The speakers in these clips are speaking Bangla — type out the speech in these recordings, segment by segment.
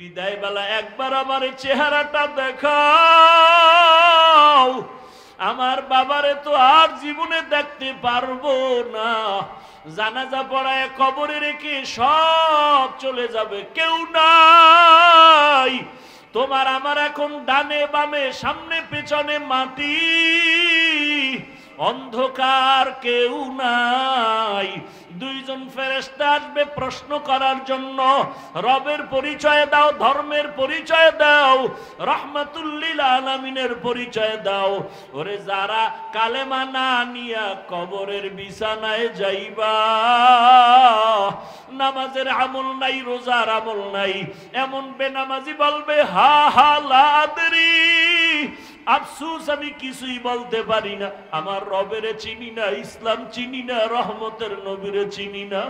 বিদায় বেলা একবার আমার চেহারাটা দেখাও, আমার বাবারে তো আর জীবনে দেখতে পারবো না। জানাজা পড়ায় কবরে রেখে সব চলে যাবে, কেউ নাই। তোমার আমার এখন ডানে বামে সামনে পেছনে মাটি, অন্ধকার, কেউ নাই। দুইজন ফেরেশতা আসবে প্রশ্ন করার জন্য, রবের পরিচয় দাও, ধর্মের পরিচয় দাও, রাহমাতুল লিল আলামিনের পরিচয় দাও। ওরে যারা কালেমা না নিয়া কবরের বিছানায় যাইবা, নামাজের আমল নাই, রোজার আমল নাই, এমন বেনামাজি বলবে হা হা লা আদরি, আফসোস আমি কিছুই বলতে পারি না, আমার রবেরে চিনি না, ইসলাম চিনি না, রহমতের নবীরে চিনি না।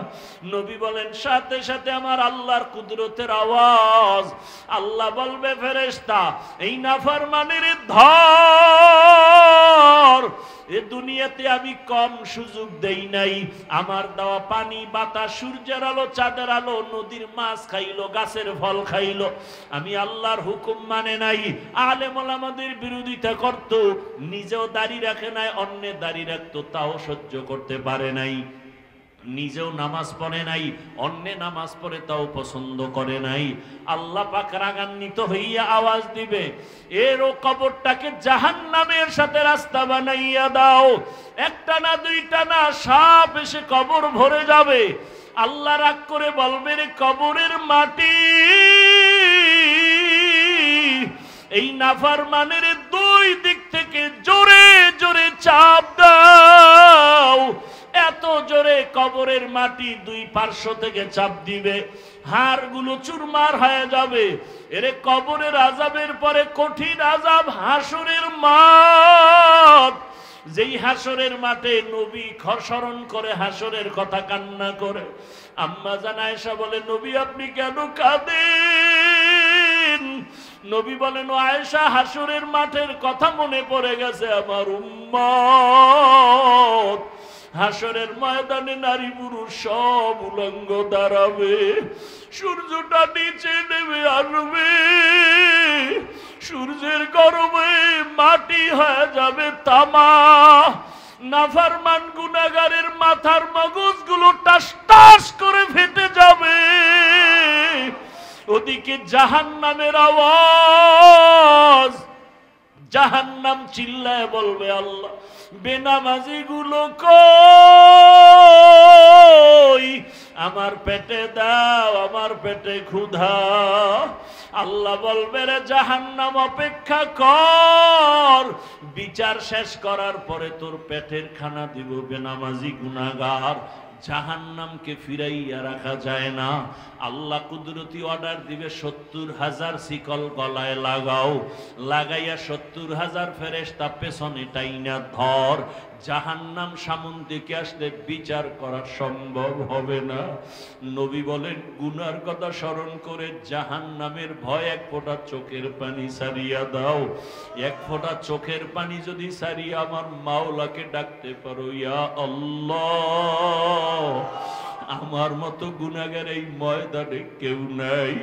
নবী বলেন সাথে সাথে আমার আল্লাহর কুদরতের আওয়াজ। আল্লাহ বলবে ফেরেশতা এই নাফরমানের ধর, এ দুনিয়াতে আমি কম সুযোগ দেই নাই। আমার দেওয়া পানি, বাতাস, সূর্যের আলো, চাঁদের আলো, নদীর মাছ খাইলো, গাছের ফল খাইলো, আমি আল্লাহর হুকুম মানে নাই। আলেম ওলামাদের বিরোধিতা করত, নিজেও দাড়ি রাখে নাই, অন্যের দাড়ি রাখতো, তাও সহ্য করতে পারে নাই। নিজেও নামাজ পড়ে নাই, অন্যে নামাজ পড়ে তাও পছন্দ করে নাই। আল্লাহ পাক রাগান্বিত হইয়া আওয়াজ দিবে, এরও কবরটাকে জাহান্নামের সাথে রাস্তা বানাইয়া দাও। একটা না দুইটা না, সাপ এসে কবর ভরে যাবে। আল্লাহ রাগ করে বলবে, রে কবরের মাটি, এই নাফরমানের দুই দিক থেকে জোরে জোরে চাপ দাও। এত জোরে কবরের মাটি দুই পার্শ্ব থেকে চাপ দিবে, হাড়গুলো চুরমার হয়ে যাবে। এরে কবরের আযাবের পরে কঠিন আযাব হাসরের মাঠ। যেই হাসরের মাঠে নবী স্মরণ করে হাসরের কথা কান্না করে। আম্মা জান আয়েশা বলে, নবী আপনি কেন কাঁদেন? নবী বলেন, ও আয়েশা, হাসরের মাঠের কথা মনে পড়ে গেছে আমার উম্মত। হাসরের ময়দানে নারী পুরুষ সব উলঙ্গ দাঁড়াবে, সূর্যটা নিচে নেমে আসবে, সূর্যের গরমে মাটি হয়ে যাবে তামা। নাফরমান গুনাহগারের মাথার মগজগুলো টাস টাস করে ফেটে যাবে। ওদিকে জাহান্নামের আওয়াজ, জাহান্নাম চিল্লায় বলবে, আল্লাহ বেনামাজি গুলো কই, আমার পেটে দাও, আমার পেটে ক্ষুধা। আল্লাহ বলবে, রে জাহান্নাম অপেক্ষা কর, বিচার শেষ করার পরে তোর পেটের খানা দিব বেনামাজি গুনাহগার। জাহান্নামকে ফিরাইয়া রাখা যায় না। আল্লাহ কুদরতি অর্ডার দিবে, ৭০,০০০ শিকল গলায় লাগাও, লাগাইয়া ৭০,০০০ ফেরেশতা পেছনে টাইনা ধর। জাহান্নাম সামন দিকে আসলে বিচার করা সম্ভব হবে না। নবী বলেন, গুনার কথা স্মরণ করে জাহান্নামের ভয় এক ফোঁটা চোখের পানি সারিয়া দাও। এক ফোঁটা চোখের পানি যদি সারিয়া আমার মাওলাকে ডাকতে পারো, ইয়া আল্লাহ, আমার মতো গুনাহগার এই ময়দানে কেউ নাই।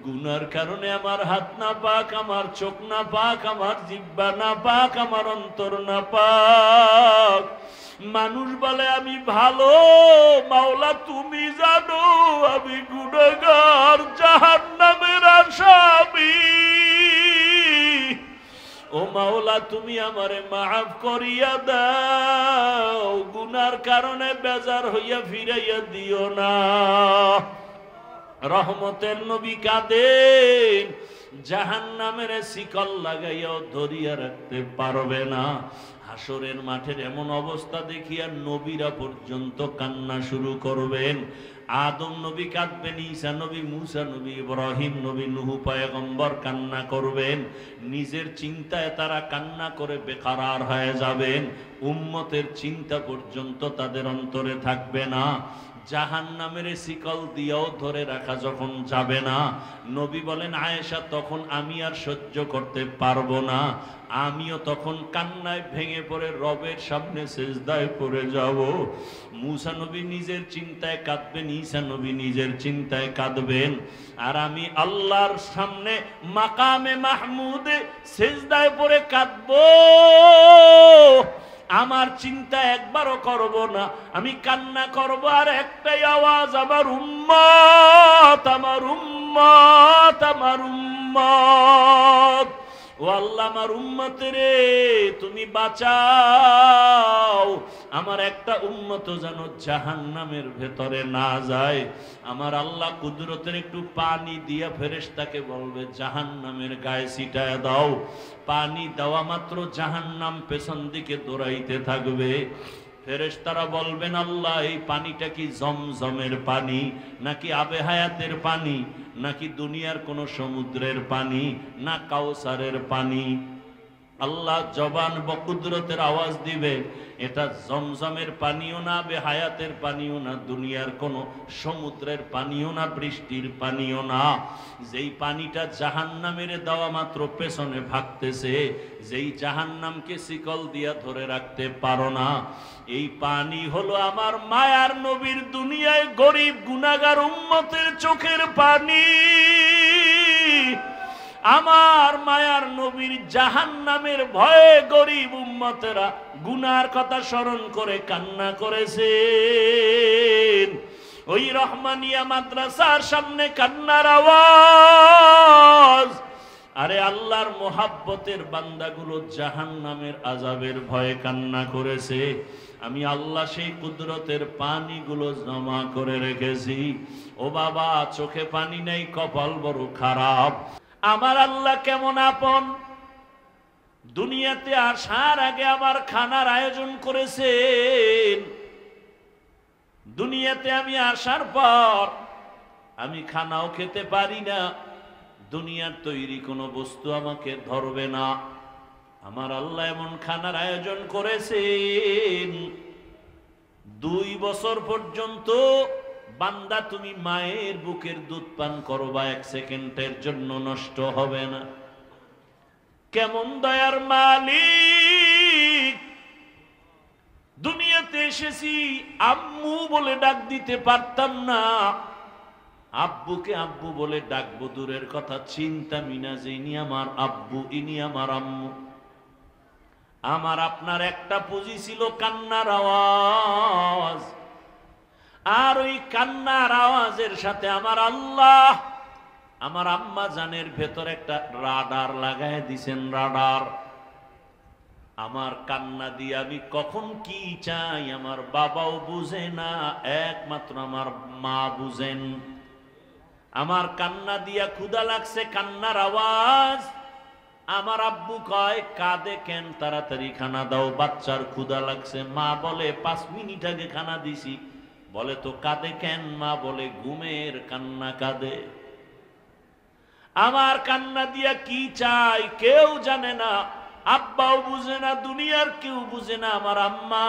গুনার কারণে আমার হাত না পাক, আমার চোখ না পাক, আমার জিহ্বা না পাক, আমার অন্তর না পাক। মানুষ বলে আমি ভালো, মাওলা তুমি জানো আমি গুনাহগার, জাহান্নামের আসামি। ও মাওলা তুমি আমারে মাফ করিয়া দাও, গুনার কারণে বেজার হইয়া ফিরাইয়া দিও না। রহমতের নবী কাঁদেন, জাহান্নামের শিকল লাগাইয়াও ধরিয়া রাখতে পারবে না। হাসরের মাঠের এমন অবস্থা দেখিয়া নবীরা পর্যন্ত কান্না শুরু করবেন। আদম নবী কাঁদবেন, ঈসা নবী, মুসা নবী, ইব্রাহিম নবী, নূহ পয়গম্বর কান্না করবেন। নিজের চিন্তায় তারা কান্না করে বেকারার হয়ে যাবেন। উম্মতের চিন্তা পর্যন্ত তাদের অন্তরে থাকবে না। জাহান্নামের শিকল দিয়েও ধরে রাখা যখন যাবে না, নবী বলেন আয়েশা তখন আমি আর সহ্য করতে পারবো না, আমিও তখন কান্নায় ভেঙে পড়ে রবের সামনে সিজদায় পড়ে যাব। মুসা নবী নিজের চিন্তায় কাঁদবেন, ঈসা নবী নিজের চিন্তায় কাঁদবেন, আর আমি আল্লাহর সামনে মাকামে মাহমুদে সিজদায় পড়ে কাঁদবো। আমার চিন্তা একবারও করব না, আমি কান্না করব আর একটাই আওয়াজ, আমার উম্মত, আমার উম্মত, আমার উম্মত। ও আল্লাহ আমার উম্মতের তুমি বাঁচাও, আমার একটা উম্মত যেন জাহান্নামের ভেতরে না যায়। আমার আল্লাহ কুদরতের একটু পানি দিয়া ফেরেশতাকে বলবে জাহান্নামের গায়ে ছিটায় দাও। পানি দেওয়া মাত্র জাহান্নাম পেছন দিকে দৌড়াইতে থাকবে। ফেরেশতারা বলবেন আল্লাহ এই পানিটা কি জমজমের পানি, নাকি আবে হায়াতের পানি, নাকি দুনিয়ার কোন সমুদ্রের পানি, না কাউসারের পানি? আল্লাহ জবান বকুদরতের আওয়াজ দিবে এটা জমজমের পানিও না, আবে হায়াতের পানিও না, দুনিয়ার কোন সমুদ্রের পানিও না, বৃষ্টির পানিও না। যেই পানিটা জাহান্নামের দেওয়া মাত্র পেছনে ভাগতেছে, যেই জাহান্নামকে শিকল দিয়া ধরে রাখতে পারো না, এই পানি হলো আমার মায়ার নবীর দুনিয়ায় গরিব গুনাহগার উম্মতের চোখের পানি। আমার মায়ার নবীর জাহান্নামের ভয়ে গরিব উম্মতেরা গুনার কথা স্মরণ করে কান্না করেছেন। ওই রহমানিয়া মাদ্রাসার সামনে কান্নার আওয়াজ। আরে আল্লাহর মোহাব্বতের বান্দাগুলো জাহান্নামের আযাবের ভয়ে কান্না করেছে, আমি আল্লাহ সেই কুদরতের পানিগুলো জমা করে রেখেছি। ও বাবা চোখে পানি নেই, কপাল বড় খারাপ। আমার আল্লাহ কেমন আপন, দুনিয়াতে আসার আগে আমার খানার আয়োজন করেছেন। দুনিয়াতে আমি আসার পর আমি খানাও খেতে পারি না, দুনিয়ার তৈরি কোনো বস্তু আমাকে ধরবে না। আমার আল্লাহ এমন খানার আয়োজন করেছেন 2 বছর পর্যন্ত বান্দা তুমি মায়ের বুকের দুধ পান করবা, 1 সেকেন্ডের জন্য নষ্ট হবে না। কেমন দয়ার মালিক, দুনিয়াতে এসেছি আম্মু বলে ডাক দিতে পারতাম না, আব্বুকে আব্বু বলে ডাকবো দূরের কথা, চিন্তামি না যে ইনি আমার আব্বু, ইনি আমার আম্মু। আমার আপনার একটা পুঁজি ছিল কান্নার আওয়াজ, আর ওই কান্নার আওয়াজের সাথে আমার আল্লাহ আমার আম্মা জানের ভেতর একটা রাডার লাগায় দিছেন, রাডার। আমার কান্না দিয়ে আমি কখন কি চাই আমার বাবাও বুঝে না, একমাত্র আমার মা বুঝেন। আমার কান্না দিয়া ক্ষুধা লাগছে, কান্নার আওয়াজ। আমার আব্বু কয় কাঁদে কেন, তাড়াতাড়ি খানা দাও, বাচ্চার ক্ষুধা লাগছে। মা বলে 5 মিনিট আগে খানা দিছি। বলে তো কাঁদে কেন, মা বলে ঘুমের কান্না কাঁদে। আমার কান্না দিয়া কি চাই কেউ জানে না, আব্বাও বুঝে না, দুনিয়ার কেউ বুঝে না। আমার আম্মা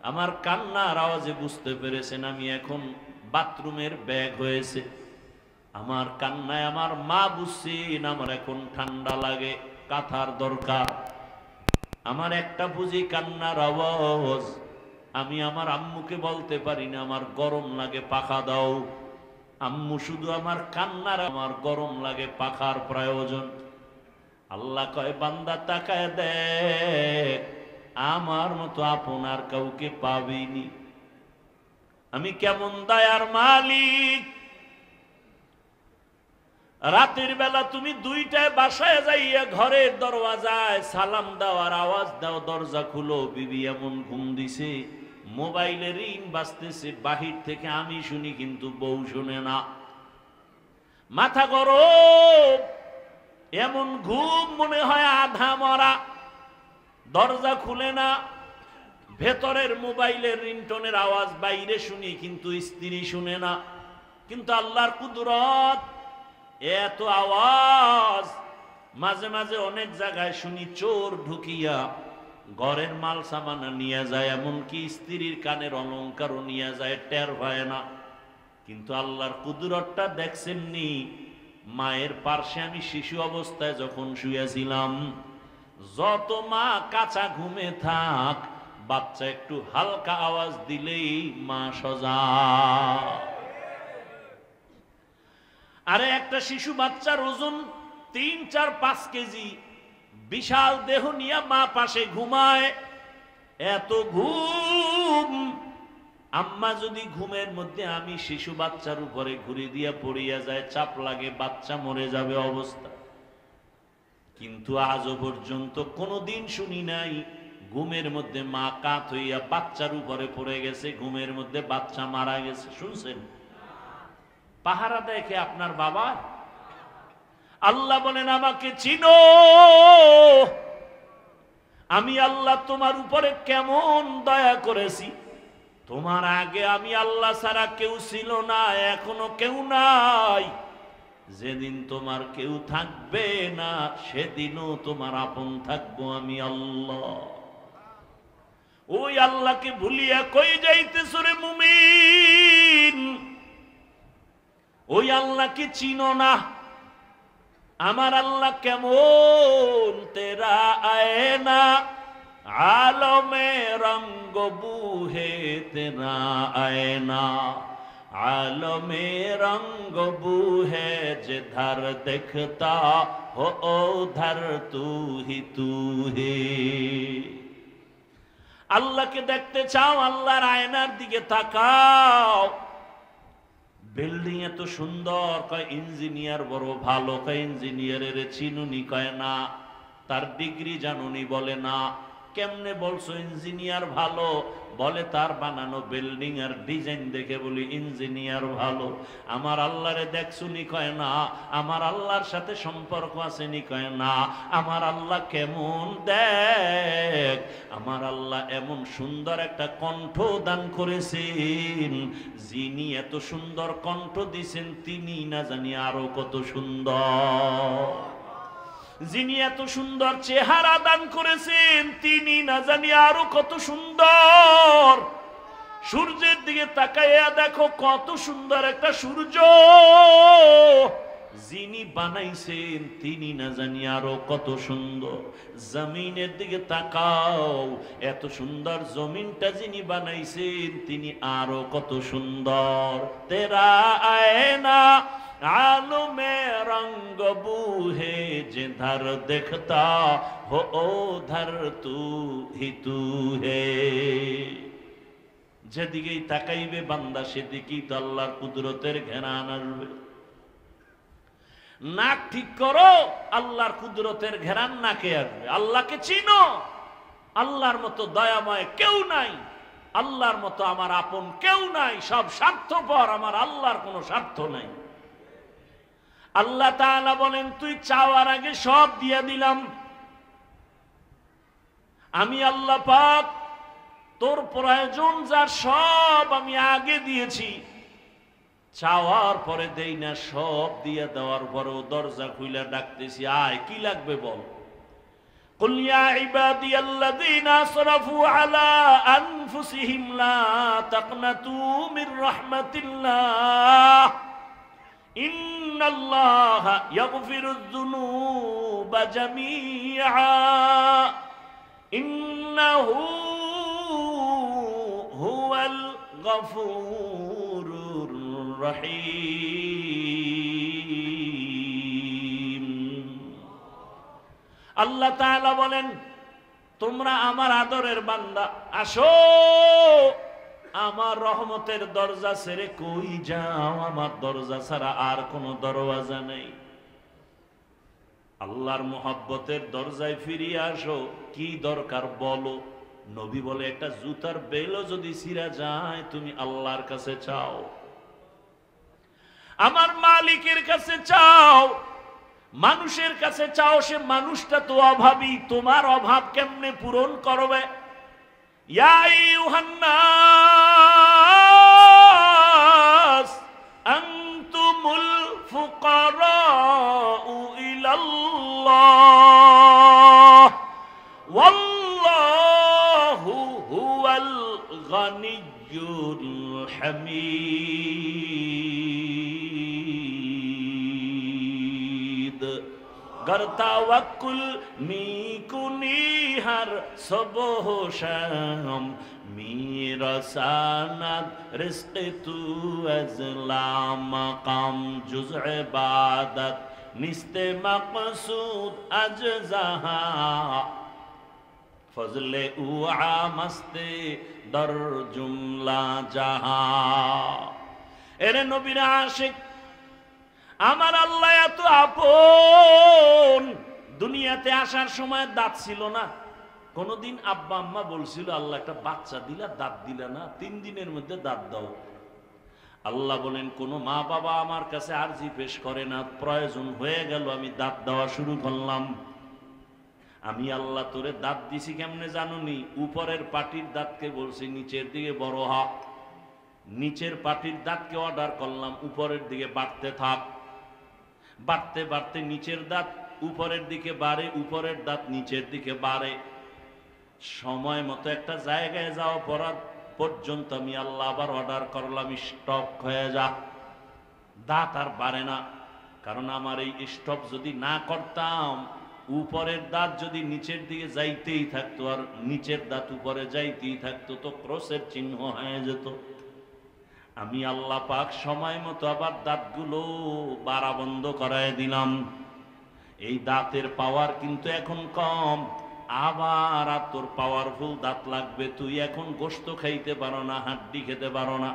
আমার কান্নার আওয়াজে বুঝতে পেরেছেন আমি এখন বাথরুমের ব্যাগ হয়েছে। আমার কান্নায় আমার মা বুঝছেন আমার এখন ঠান্ডা লাগে, কাঁথার দরকার। আমার একটা বুঝি কান্নার আওয়াজ, আমি আমার আম্মুকে বলতে পারি না আমার গরম লাগে পাখা দাও। আম্মু শুধু আমার কান্নার, আমার গরম লাগে পাখার প্রয়োজন। আল্লাহ কয় বান্দা তাকায় দেখ, আমার মতো আপনার কাউকে পাবিনি। আমি কেমন দয়ার মালিক। রাতের বেলা তুমি 2টায় বাসায় যাইয়া ঘরের দরওয়াজায় সালাম দেওয়ার আওয়াজ দাও, দরজা খুলো, বিবি এমন ঘুম দিছে, মোবাইলে রিং বাজতেছে বাহির থেকে, আমি শুনি কিন্তু বউ শুনে না। মাথা গরম, এমন ঘুম মনে হয় আধা মরা। দরজা খুলে না, ভেতরের মোবাইলের রিংটোনের আওয়াজ বাইরে শুনি কিন্তু স্ত্রী শুনে না। কিন্তু আল্লাহর কুদরত, এত আওয়াজ মাঝে মাঝে অনেক জায়গায় শুনি চোর ঢুকিয়া ঘরের মাল সামান নিয়ে যায়, এমনকি স্ত্রীর কানের অলংকারও নিয়ে যায়, টের পায় না। কিন্তু আল্লাহর কুদরতটা দেখছেননি? মায়ের পার্শ্বে আমি শিশু অবস্থায় যখন শুয়েছিলাম, যত মা কাঁচা ঘুমে থাক, বাচ্চা একটু হালকা আওয়াজ দিলেই মা সজা। আরে একটা শিশু বাচ্চার ওজন 3-4-5 কেজি, বিশাল দেহ নিয়ে মা পাশে ঘুমায়, এত ঘুম। আম্মা যদি ঘুমের মধ্যে আমি শিশু বাচ্চার উপরে ঘুরে দিয়ে পড়িয়া যায়, চাপ লাগে, বাচ্চা মরে যাবে অবস্থা। কিন্তু আজও পর্যন্ত কোনোদিন শুনি নাই ঘুমের মধ্যে মা কাত হইয়া বাচ্চার উপরে পড়ে গেছে, ঘুমের মধ্যে বাচ্চা মারা গেছে। শুনছেন? পাহারা দেখে আপনার বাবা। আল্লাহ বলেন আমাকে চিনো, আমি আল্লাহ তোমার উপরে কেমন দয়া করেছি। তোমার আগে আমি আল্লাহ ছাড়া কেউ ছিল না, এখনো কেউ নাই। যেদিন তোমার কেউ থাকবে না, সেদিনও তোমার আপন থাকবো আমি আল্লাহ। ওই আল্লাহকে ভুলিয়া কই যাইতেছ রে মুমিন? ওই আল্লাহকে চিনো না? আমার আল্লাহ কেমন? তেরা আয়না আলমে রঙ্গ বুহে তেরা আয়না आलमे रंग बू है जिधर देखता हो उधर तू ही तू है। আল্লাহকে দেখতে চাও, আল্লাহর আয়নার দিকে তাকাও। বিল্ডিং এত সুন্দর, কয় ইঞ্জিনিয়ার বড় ভালো, কয় ইঞ্জিনিয়ারের চিনুনি, কয় না। তার ডিগ্রি জানুনি, বলে না। কেমনে বলছো ইঞ্জিনিয়ার ভালো? বলে তার বানানো বিল্ডিং আর ডিজাইন দেখে বলি ইঞ্জিনিয়ার ভালো। আমার আল্লাহরে দেখছুনি? কয় না। আমার আল্লাহর সাথে সম্পর্ক আছে নি? কয় না। আমার আল্লাহ কেমন? দেখ, আমার আল্লাহ এমন সুন্দর একটা কণ্ঠ দান করেছেন। যিনি এত সুন্দর কণ্ঠ দিছেন, তিনি না জানি আরো কত সুন্দর। যিনি এত সুন্দর চেহারা দান করেছেন, তিনি না জানি আরো কত সুন্দর। সূর্যের দিকে তাকাইয়া দেখো, কত সুন্দর একটা সূর্য। যিনি বানাইছেন, তিনি না জানি আরো কত সুন্দর। জমিনের দিকে তাকাও, এত সুন্দর জমিনটা যিনি বানাইছেন, তিনি আরো কত সুন্দর। তেরা আয়না आलू में रंग बूहे जिधर देखता हो उधर तू ही तू है। যেদিকেই তাকাইবে বান্দা, সেদিকেই তো আল্লাহর কুদরতের ঘেরান আসবে। নাক ঠিক করো, আল্লাহর কুদরতের ঘেরান নাকে আসবে। আল্লাহকে চিনো, আল্লাহর মতো দয়াময় কেউ নাই, আল্লাহর মতো আমার আপন কেউ নাই। সব স্বার্থপর, আমার আল্লাহর কোনো স্বার্থ নাই। আল্লাহ তাআলা বলেন, তুই চাওয়ার আগে সব দিয়ে দিলাম। আমি আল্লাহ পাক তোর প্রয়োজন যার সব আমি আগে দিয়েছি। চাওয়ার পরে দেই না, সব দিয়ে দেওয়ার পরেও দরজা খুলে ডাকতেছি, আয় কি লাগবে বল। কুল ইয়া ইবাদিয়াল্লাযীনা আসরাফু আলা আনফুসিহিম লা তাকনাতু মির রাহমাতিল্লাহ ইন্নাল্লাহা ইয়াগফিরুয যুনুবা জামিআ ইন্নাহু হুয়াল গফুরুর রহিম। আল্লাহ তাআলা বলেন, তোমরা আমার আদরের বান্দা, আসো আমার রহমতের দরজা ছেড়ে কই যাও? আমার দরজা ছাড়া আর কোনো দরওয়াজা নেই। আল্লাহর মোহাব্বতের দরজায় ফিরিয়ে আসো। কি দরকার বলো? নবী বলে, একটা জুতার বেলও যদি ছিঁড়া যায়, তুমি আল্লাহর কাছে চাও, আমার মালিকের কাছে চাও। মানুষের কাছে চাও, সে মানুষটা তো অভাবী, তোমার অভাব কেমনে পূরণ করবে? ইয়া আইয়ুহান নাস আনতুমুল ফুকারাউ ইলাল্লাহ ওয়াল্লাহু उम्मीद करता वकुल नीकुनी हर सुबह शाम मेरा सानद रिज़्क़ तू अज़ला मकाम जुज़ इबादत निस्ते मक़सूद अजज़हा फज़ले उआ मस्ते दर जुमला जहा। एरे नबीर आशिक আমার আল্লাহ এত আপন। দুনিয়াতে আসার সময় দাঁত ছিল না, কোনদিন আব্বা আম্মা বলছিল আল্লাহ একটা বাচ্চা দিলা দাঁত দিলা না, 3 দিনের মধ্যে দাঁত দাও। আল্লাহ বলেন কোন মা বাবা আমার কাছে আরজি পেশ করে না, প্রয়োজন হয়ে গেল আমি দাঁত দেওয়া শুরু করলাম। আমি আল্লাহ তোরে দাঁত দিছি কেমনে জানুনি? উপরের পাটির দাঁতকে বলছি নিচের দিকে বড় হ, নিচের পাটির দাঁতকে অর্ডার করলাম উপরের দিকে বাড়তে থাক। বাড়তে বাড়তে নিচের দাঁত উপরের দিকে বাড়ে, উপরের দাঁত নিচের দিকে বাড়ে। সময় মতো একটা জায়গায় যাওয়া পর্যন্ত আমি আল্লাহ আবার অর্ডার করলাম স্টপ হয়ে যা, দাঁত আর বাড়ে না। কারণ আমার এই স্টপ যদি না করতাম, উপরের দাঁত যদি নিচের দিকে যাইতেই থাকতো আর নিচের দাঁত উপরে যাইতেই থাকতো, তো ক্রসের চিহ্ন হয়ে যেত। আমি আল্লাহ পাক সময় মতো আবার দাঁতগুলো বাড়া বন্ধ করায় দিলাম। এই দাঁতের পাওয়ার কিন্তু এখন কম, আবার আর তোর পাওয়ারফুল দাঁত লাগবে। তুই এখন গোশত খাইতে পারো না, হাড্ডি খেতে পারো না,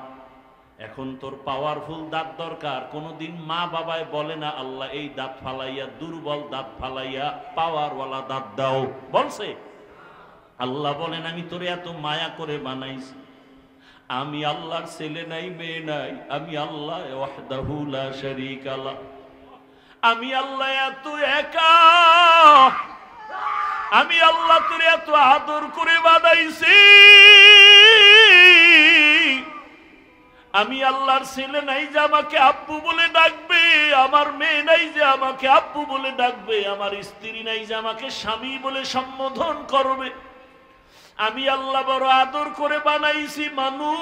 এখন তোর পাওয়ারফুল দাঁত দরকার। কোনোদিন মা বাবায় বলে না আল্লাহ এই দাঁত ফালাইয়া, দুর্বল দাঁত ফালাইয়া পাওয়ারওয়ালা দাঁত দাও, বলছে? আল্লাহ বলেন আমি তোরে এত মায়া করে বানাইছি, আমি আল্লাহর ছেলে নাই মেয়ে নাই, আমি আল্লাহ ওয়াহদাহু লা শারীকা লাহ, আমি আল্লাহ এত একা, আমি আল্লাহ তোরে এত আদর করে বানাইছি। আমি আল্লাহর ছেলে নাই যে আমাকে আব্বু বলে ডাকবে, আমার মেয়ে নাই যে আমাকে আব্বু বলে ডাকবে, আমার স্ত্রী নাই যে আমাকে স্বামী বলে সম্বোধন করবে। আমি আল্লাহ বড় আদর করে বানাইছি মানুষ।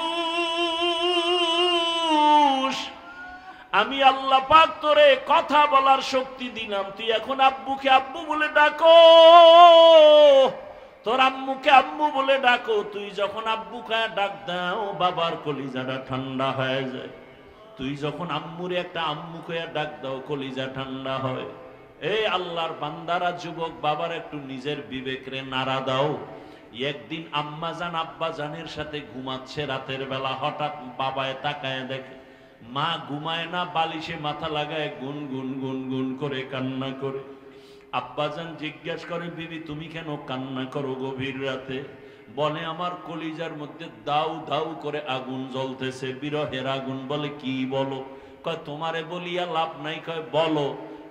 আমি আল্লাহ পাক তোরে কথা বলার শক্তি দিলাম, তুই এখন আব্বুকে আব্বু বলে ডাকো, তোর আম্মুকে আম্মু বলে ডাকো। তুই যখন আব্বুকে ডাক দাও বাবার কলিজাটা ঠান্ডা হয়ে যায়, তুই যখন আম্মুরে একটা আম্মুকে ডাক দাও কলিজা ঠান্ডা হয়। এই আল্লাহর বান্দারা, যুবক বাবার একটু নিজের বিবেকরে নাড়া দাও। একদিন আম্মা জান আব্বা জানের সাথে ঘুমাচ্ছে রাতের বেলা, হঠাৎ বাবায় তাকায় দেখে মা ঘুমায় না, বালিশে মাথা লাগায় গুন গুন গুন গুন করে কান্না করে। আব্বাজান জিজ্ঞাসা করে বিবি তুমি কেন কান্না করো গভীর রাতে? বলে আমার কলিজার মধ্যে দাউ দাউ করে আগুন জ্বলতেছে, বিরহের আগুন। বলে কি বলো? কয় তোমারে বলিয়া লাভ নাই, কয় বলো।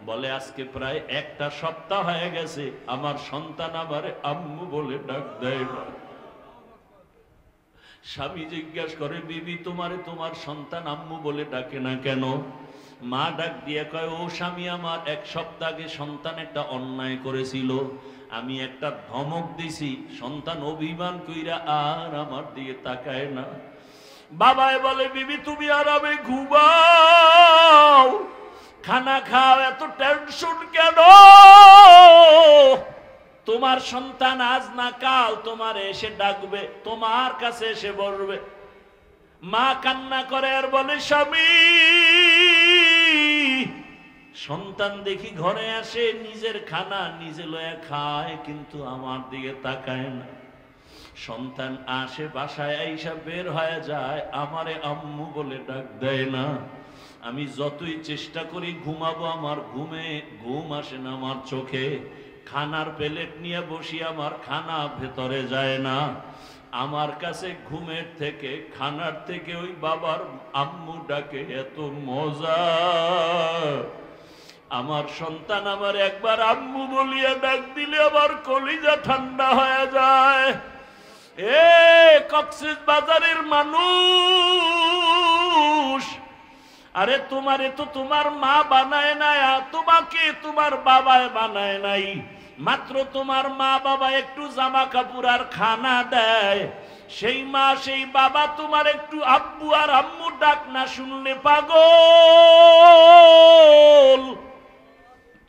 বলে আজকে প্রায় 1 সপ্তাহ হয়ে গেছে আমার সন্তান আমারে আম্মু বলে ডাক দেয় না। স্বামী জিজ্ঞাসা করে বিবি তোমারে তোমার সন্তান আম্মু বলে ডাকে না কেন? মা ডাক দিয়ে কয় ও স্বামী, আমার 1 সপ্তাহ আগে সন্তান একটা অন্যায় করেছিল, আমি একটা ধমক দিছি, সন্তান অভিমান কইরা আর আমার দিকে তাকায় না। বাবায় বলে বিবি তুমি আরামে ঘুমাও, খানা খাও, এত টেনশন কেন? তোমার সন্তান আজ না কাল তোমার এসে ডাকবে, তোমার কাছে এসে বলবে। মা কান্না করে আর বলে স্বামী, সন্তান দেখি ঘরে আসে, নিজের খানা নিজে লয়া খায়, কিন্তু আমার দিকে তাকায় না। সন্তান আসে বাসায় আইসা বের হয়ে যায়, আমারে আম্মু বলে ডাক দেয় না। আমি যতই চেষ্টা করি ঘুমাবো, আমার ঘুম আসে না আমার চোখে। খানার প্লেট নিয়ে বসি, আমার খানা ভেতরে যায় না। আমার কাছে ঘুমের থেকে খানার থেকে ওই বাবার আম্মু ডাকে এত মজা। আমার সন্তান আমার একবার আম্মু বলিয়া ডাক দিলে আমার কলিজা ঠান্ডা হয়ে যায়। এ কক্সেস বাজারের মানুষ, আরে তোমারে তো তোমার মা বানায় নাই, তোমাকে তোমার বাবায় বানায় নাই। মাত্র তোমার মা বাবা একটু জামা কাপড় আর খানা দেয়, সেই মা সেই বাবা তোমার একটু আব্বু আর আম্মু ডাক না শুনলে পাগল।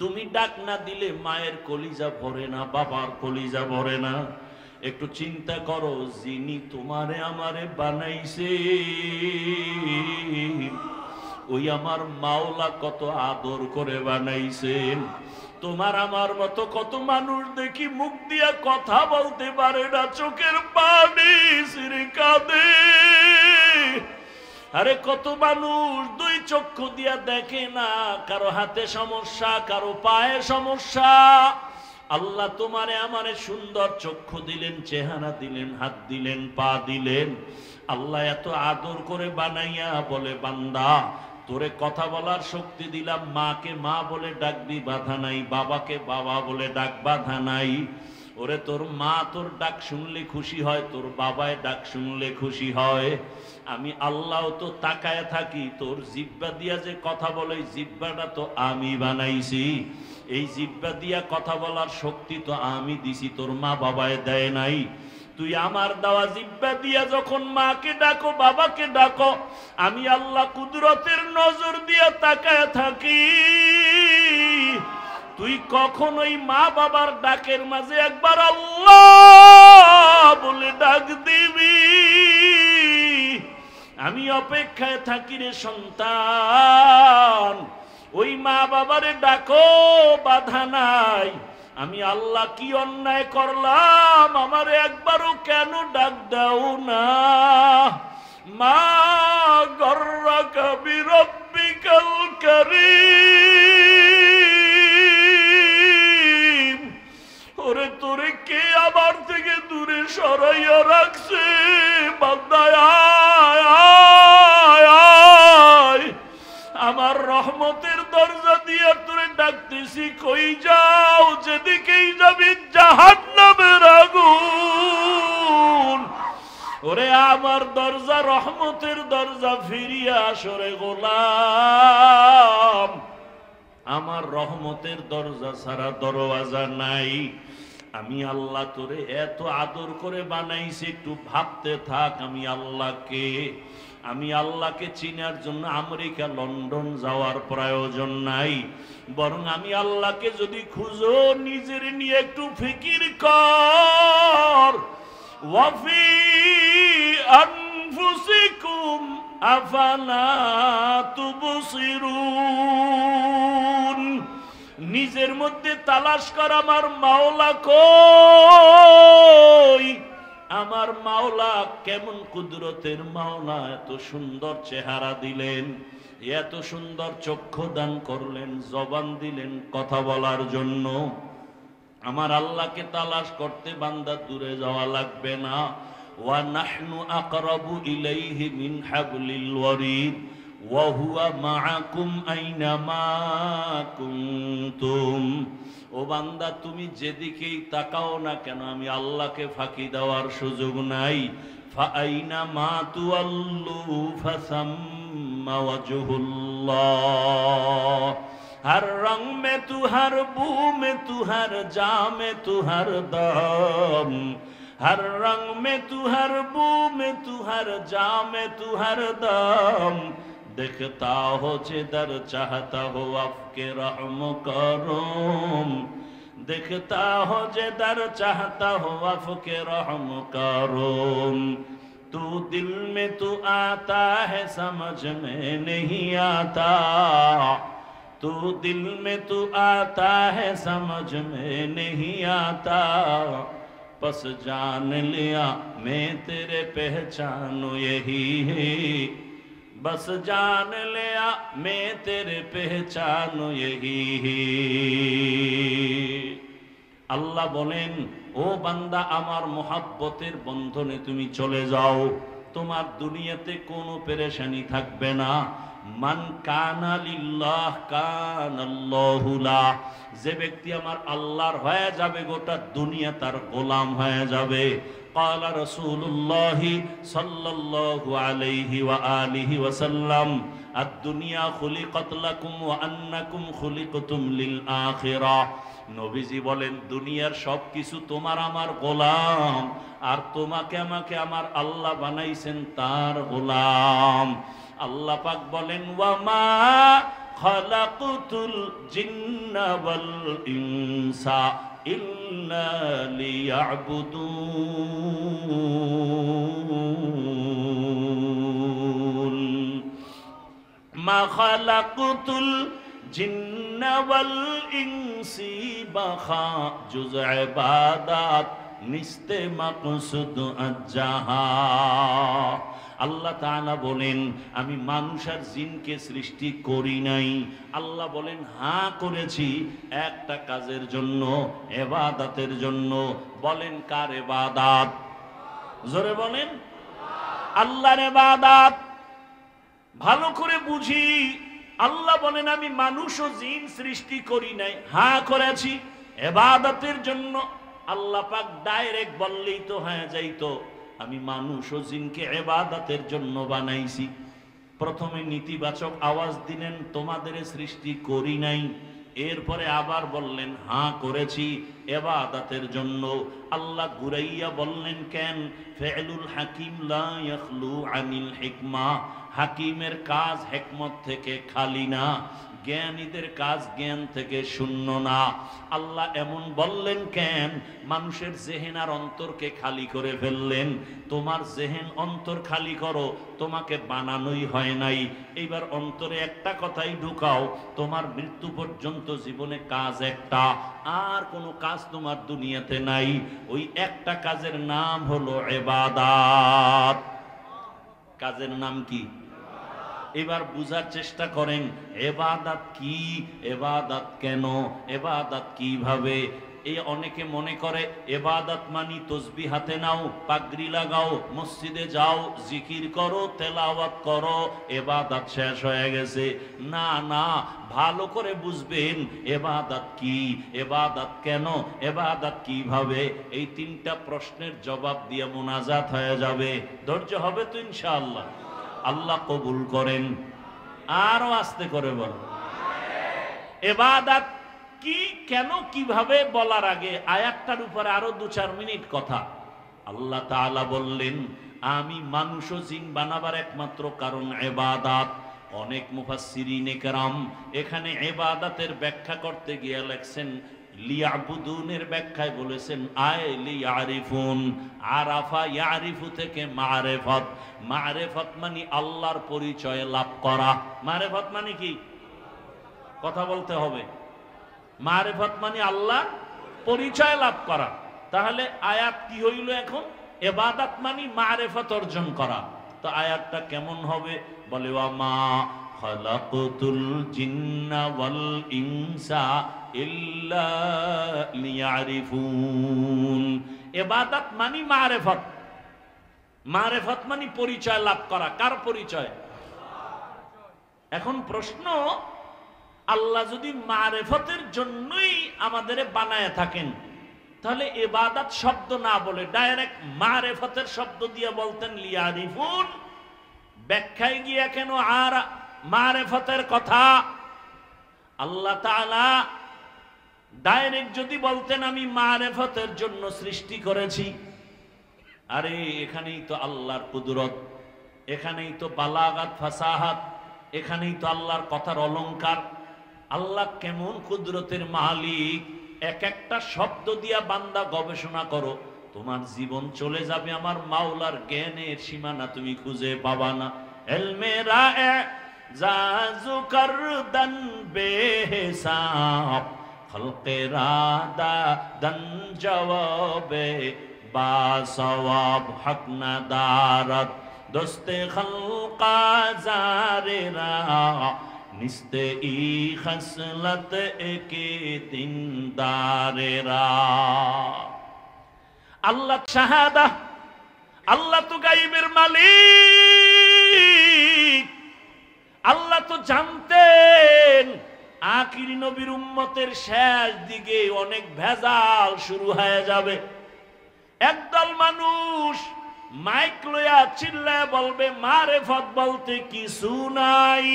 তুমি ডাক না দিলে মায়ের কলিজা ভরে না, বাবার কলিজা ভরে না। একটু চিন্তা করো, যিনি তোমারে আমারে বানাইছে ওই আমার মাওলা কত আদর করে বানাইছেন। তোমার আমার মতো কত মানুষ দেখি মুখ দিয়া কথা বলতে পারে না, চোখের পানি ছিঁড়ে কাঁদে। আরে কত মানুষ দুই চক্ষু দিয়া দেখে না, কারো হাতে সমস্যা, কারো পায়ে সমস্যা। আল্লাহ তোমারে আমারে সুন্দর চক্ষু দিলেন, চেহারা দিলেন, হাত দিলেন, পা দিলেন। আল্লাহ এত আদর করে বানাইয়া বলে, বান্দা তোরে কথা বলার শক্তি দিলাম, মাকে মা বলে ডাকবি, বাধা নাই। বাবাকে বাবা বলে ডাক, বাধা নাই। ওরে তোর মা তোর ডাক শুনলে খুশি হয়, তোর বাবায় ডাক শুনলে খুশি হয়। আমি আল্লাহ তো তাকায় থাকি, তোর জিহ্বা দিয়া যে কথা বলে, জিহ্বাটা তো আমি বানাইছি। এই জিহ্বা দিয়া কথা বলার শক্তি তো আমি দিছি, তোর মা বাবায় দেয় নাই। তুই আমার দেওয়া জিহ্বা দিয়া যখন মাকে ডাকো, বাবাকে ডাকো, আমি আল্লাহ কুদরতের নজর দিয়া তাকায় থাকি। তুই কখনোই মা বাবার ডাকের মাঝে একবার আল্লাহ বলে ডাক দিবি। আমি অপেক্ষায় থাকি রে সন্তান, ওই মা বাবারে ডাকো, বাধা নাই। আমি আল্লাহ কি অন্যায় করলাম, আমারে একবারও কেন ডাক দাও না? মা গর্রাকা বিরব্বিকাল কারীম, ওরে তোরে কে আমার থেকে দূরে সরাইয়া রাখছে? বান্দায় আমার রহমতের দরজা দিয়ে তোরে ডাকতেছি, কই যাও? যেদিকেই যাবি জাহান্নামের আগুন। ওরে আমার দরজা, রহমতের দরজা, ফিরিয়া আসরে গোলাম। আমার রহমতের দরজা ছাড়া দরওয়াজা নাই। আমি আল্লাহ তোরে এত আদর করে বানাইছি, একটু ভাবতে থাক আমি আল্লাহকে। আমি আল্লাহকে চিনার জন্য আমেরিকা, লন্ডন যাওয়ার প্রয়োজন নাই, বরং আমি আল্লাহকে যদি খুঁজো, নিজের নিয়ে একটু ফিকির কর। ওয়াফি আনফুসিকুম আফালা তুবসিরুন, নিজের মধ্যে তালাশ কর আমার মাওলা কই। আমার মাওলা কেমন কুদরতের মাওলা, এত সুন্দর চেহারা দিলেন, এত সুন্দর চক্ষু দান করলেন, জবান দিলেন কথা বলার জন্য। আমার আল্লাহকে তালাশ করতে বান্দা দূরে যাওয়া লাগবে না। ওয়া নাহনু আকরাবু ইলাইহি মিন হাবলিল ওয়ারিদ ওয়া হুয়া মাআকুম আইনামা কুনতুম। ও বান্দা, তুমি যেদিকেই তাকাও না কেন, আমি আল্লাহকে ফাঁকি দেওয়ার সুযোগ নাই। ফাআইনা মা তুআল্লু ফাসাম্মা ওয়াজহুল্লাহ। हर रंग में तू, हर बू में तू, हर जा में तू, हर दम। हर रंग में तू, हर बू में तू, हर जा में तू, हर दम। देखता हो जिधर चाहता हो आपके रहम करूम। देखता हो जिधर चाहता हो आपके रहम करूम। तू दिल में तू आता है, समझ में नहीं आता। तू दिल में तू आता है, समझ में नहीं आता। बस जान लिया मैं तेरे पहचानो यही है। बस जान लिया मैं तेरे पहचानो यही है। আল্লাহ বলেন, ও বান্দা, আমার মোহাব্বতের বন্ধনে তুমি চলে যাও, তোমার দুনিয়াতে কোনো পেরেশানি থাকবে না। মান কানা লিল্লাহ কানাল্লাহু লাহ, যে ব্যক্তি আমার আল্লাহর হয়ে যাবে, গোটা দুনিয়া তার গোলাম হয়ে যাবে। قال رسول الله صلى الله عليه وآله وسلم الدنيا خلقت لكم وأنكم خلقتم للآخرة। নবীজি বলেন, দুনিয়ার সবকিছু তোমার আমার গোলাম, আর তোমাকে আমাকে আমার আল্লাহ বানাইছেন তার গোলাম। আল্লাহ পাক বলেন, ওয়ামা খালাকতুল জিন্না ওয়াল ইনসা ইল্লা লিয়াবুদুন। মা খালাকতুল জিন্না ওয়াল ইনসি বাখা জুজ ইবাদাত নিস্তে মাকসুদ আজ্জাহা। আল্লাহ তাআলা বলেন আমি মানুষ আর জিনকে সৃষ্টি করি নাই। আল্লাহ বলেন হ্যাঁ করেছি একটা কাজের জন্য, ইবাদতের জন্য। বলেন কার ইবাদত? জোরে বলেন আল্লাহর ইবাদত। ভালো করে বুঝি, আল্লাহ বলেন আমি মানুষ ও জিন সৃষ্টি করি নাই, হ্যাঁ করেছি ইবাদতের জন্য। আল্লাহ পাক ডাইরেক্ট বললেই তো হ্যাঁ যাইতো, আমি মানুষ ও জিনকে ইবাদতের জন্য বানাইছি। প্রথমে নেতিবাচক আওয়াজ দিলেন তোমাদের সৃষ্টি করি নাই, এরপরে আবার বললেন হ্যাঁ করেছি ইবাদতের জন্য। আল্লাহ ঘুরাইয়া বললেন কেন? ফি'লুল হাকিম লা ইয়াখলু আনিল হিকমা। হাকিমের কাজ হিকমত থেকে খালি না, জ্ঞানীদের কাজ জ্ঞান থেকে শূন্য না। আল্লাহ এমন বললেন কেন? মানুষের জেহেন আর অন্তরকে খালি করে ফেললেন। তোমার জেহেন অন্তর খালি করো, তোমাকে বানানোই হয় নাই। এইবার অন্তরে একটা কথাই ঢুকাও, তোমার মৃত্যু পর্যন্ত জীবনে কাজ একটা, আর কোনো কাজ তোমার দুনিয়াতে নাই। ওই একটা কাজের নাম হলো ইবাদত। কাজের নাম কি? এবার বুঝার চেষ্টা করেন ইবাদত কি, ইবাদত কেন, ইবাদত কিভাবে। এই অনেকে মনে করে ইবাদত মানি তসবিহ হাতে নাও, পাগড়ি লাগাও, মসজিদে যাও, জিকির করো, তেলাওয়াত করো, ইবাদত শেষ হয়ে গেছে। না না, ভালো করে বুঝবেন ইবাদত কি, ইবাদত কেন, ইবাদত কিভাবে। এই তিনটা প্রশ্নের জবাব দিয়ে মুনাজাত হয়ে যাবে। ধৈর্য হবে তো ইনশাআল্লাহ? আল্লাহ কবুল করেন। আরো আস্তে করে বল ইবাদত কি, কেন, কিভাবে বলার আগে আয়াতটার উপরে আরো 2-4 মিনিট কথা। আল্লাহ তাআলা বললেন আমি মানুষ ও জিন বানাবার একমাত্র কারণ ইবাদত। অনেক মুফাসসিরিনে কেরাম এখানে ইবাদতের ব্যাখ্যা করতে গিয়ে লেখছেন লিয়াবুদুনের ব্যাখ্যায় বলেছেন আয় লিয়ারিফুন। আরাফা ইয়ারিফু থেকে মারিফত। মারিফত মানে আল্লাহর পরিচয় লাভ করা। মারিফত মানে কি? কথা বলতে হবে। মারিফত মানে আল্লাহর পরিচয় লাভ করা। তাহলে আয়াত কি হইল এখন? ইবাদত মানে মারিফত অর্জন করা। তো আয়াতটা কেমন হবে? বলে ওয়া মা খালাকতুল জিন্না ওয়াল ইনসা ইল্লা লিয়ারিফুন। ইবাদত মানে মারিফত। মারিফত মানে পরিচয় লাভ করা। কার পরিচয়? এখন প্রশ্ন, আল্লাহ যদি মারিফতের জন্যই আমাদের বানায় থাকেন, তাহলে ইবাদত শব্দ না বলে ডাইরেক্ট মারিফতের শব্দ দিয়ে বলতেন লিয়ারিফুন। ব্যাখ্যায় গিয়া কেন আর মারিফতের কথা? আল্লাহ তাআলা ডাইরেক্ট যদি বলতেন আমি মারিফতের জন্য সৃষ্টি করেছি, আরে এখানেই তো আল্লাহর কুদরত, এখানেই তো বালাগাত ফাসাহাত, এখানেই তো আল্লাহর কথার অলংকার। আল্লাহ কেমন কুদরতের মালিক। এক একটা শব্দ দিয়া বান্দা গবেষণা করো, তোমার জীবন চলে যাবে আমার মাওলার জ্ঞানের সীমানা তুমি খুঁজে পাবা না। ইলমে রায়ে জাজু করদান বেহিসাব, খলকে রাদা দন জওয়াবে বা সওয়াব, হক না দারত দোস্তে খলকা জারেরা, নিস্তে ই খসলত একে দিনদারেরা। আল্লাহ শাহাদা, আল্লাহ তো গায়বের মালিক। আল্লাহ তো জানতেন আখিরি নবীর উম্মতের শেষ দিকে অনেক ভেজাল শুরু হয়ে যাবে। একদল মানুষ মাইক লইয়া চিল্লায় বলবে মারিফত বলতে কিছু নাই।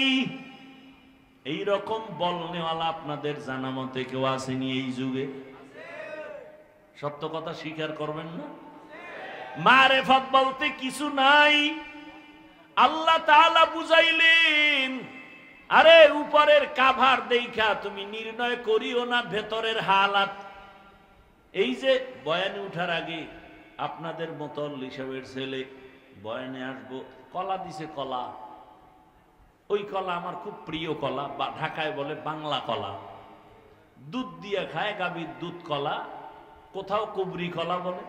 এই রকম বলনেওয়ালা আপনাদের জানা মতে কেউ আসেনি এই যুগে? সত্য কথা স্বীকার করবেন না? মারিফত বলতে কিছু নাই। আল্লাহ তাআলা বুঝাইলেন আরে উপরের কাভার দেখা তুমি নির্ণয় করিও না ভেতরের হালাত। এই যে বয়ানে উঠার আগে আপনাদের মতো লিসাবের ছেলে বয়ানে আসবো, কলা দিছে, কলা, ওই কলা আমার খুব প্রিয় কলা, বা ঢাকায় বলে বাংলা কলা, দুধ দিয়ে খায়, গাভীর দুধ কলা, কোথাও কুবরি কলা বলে,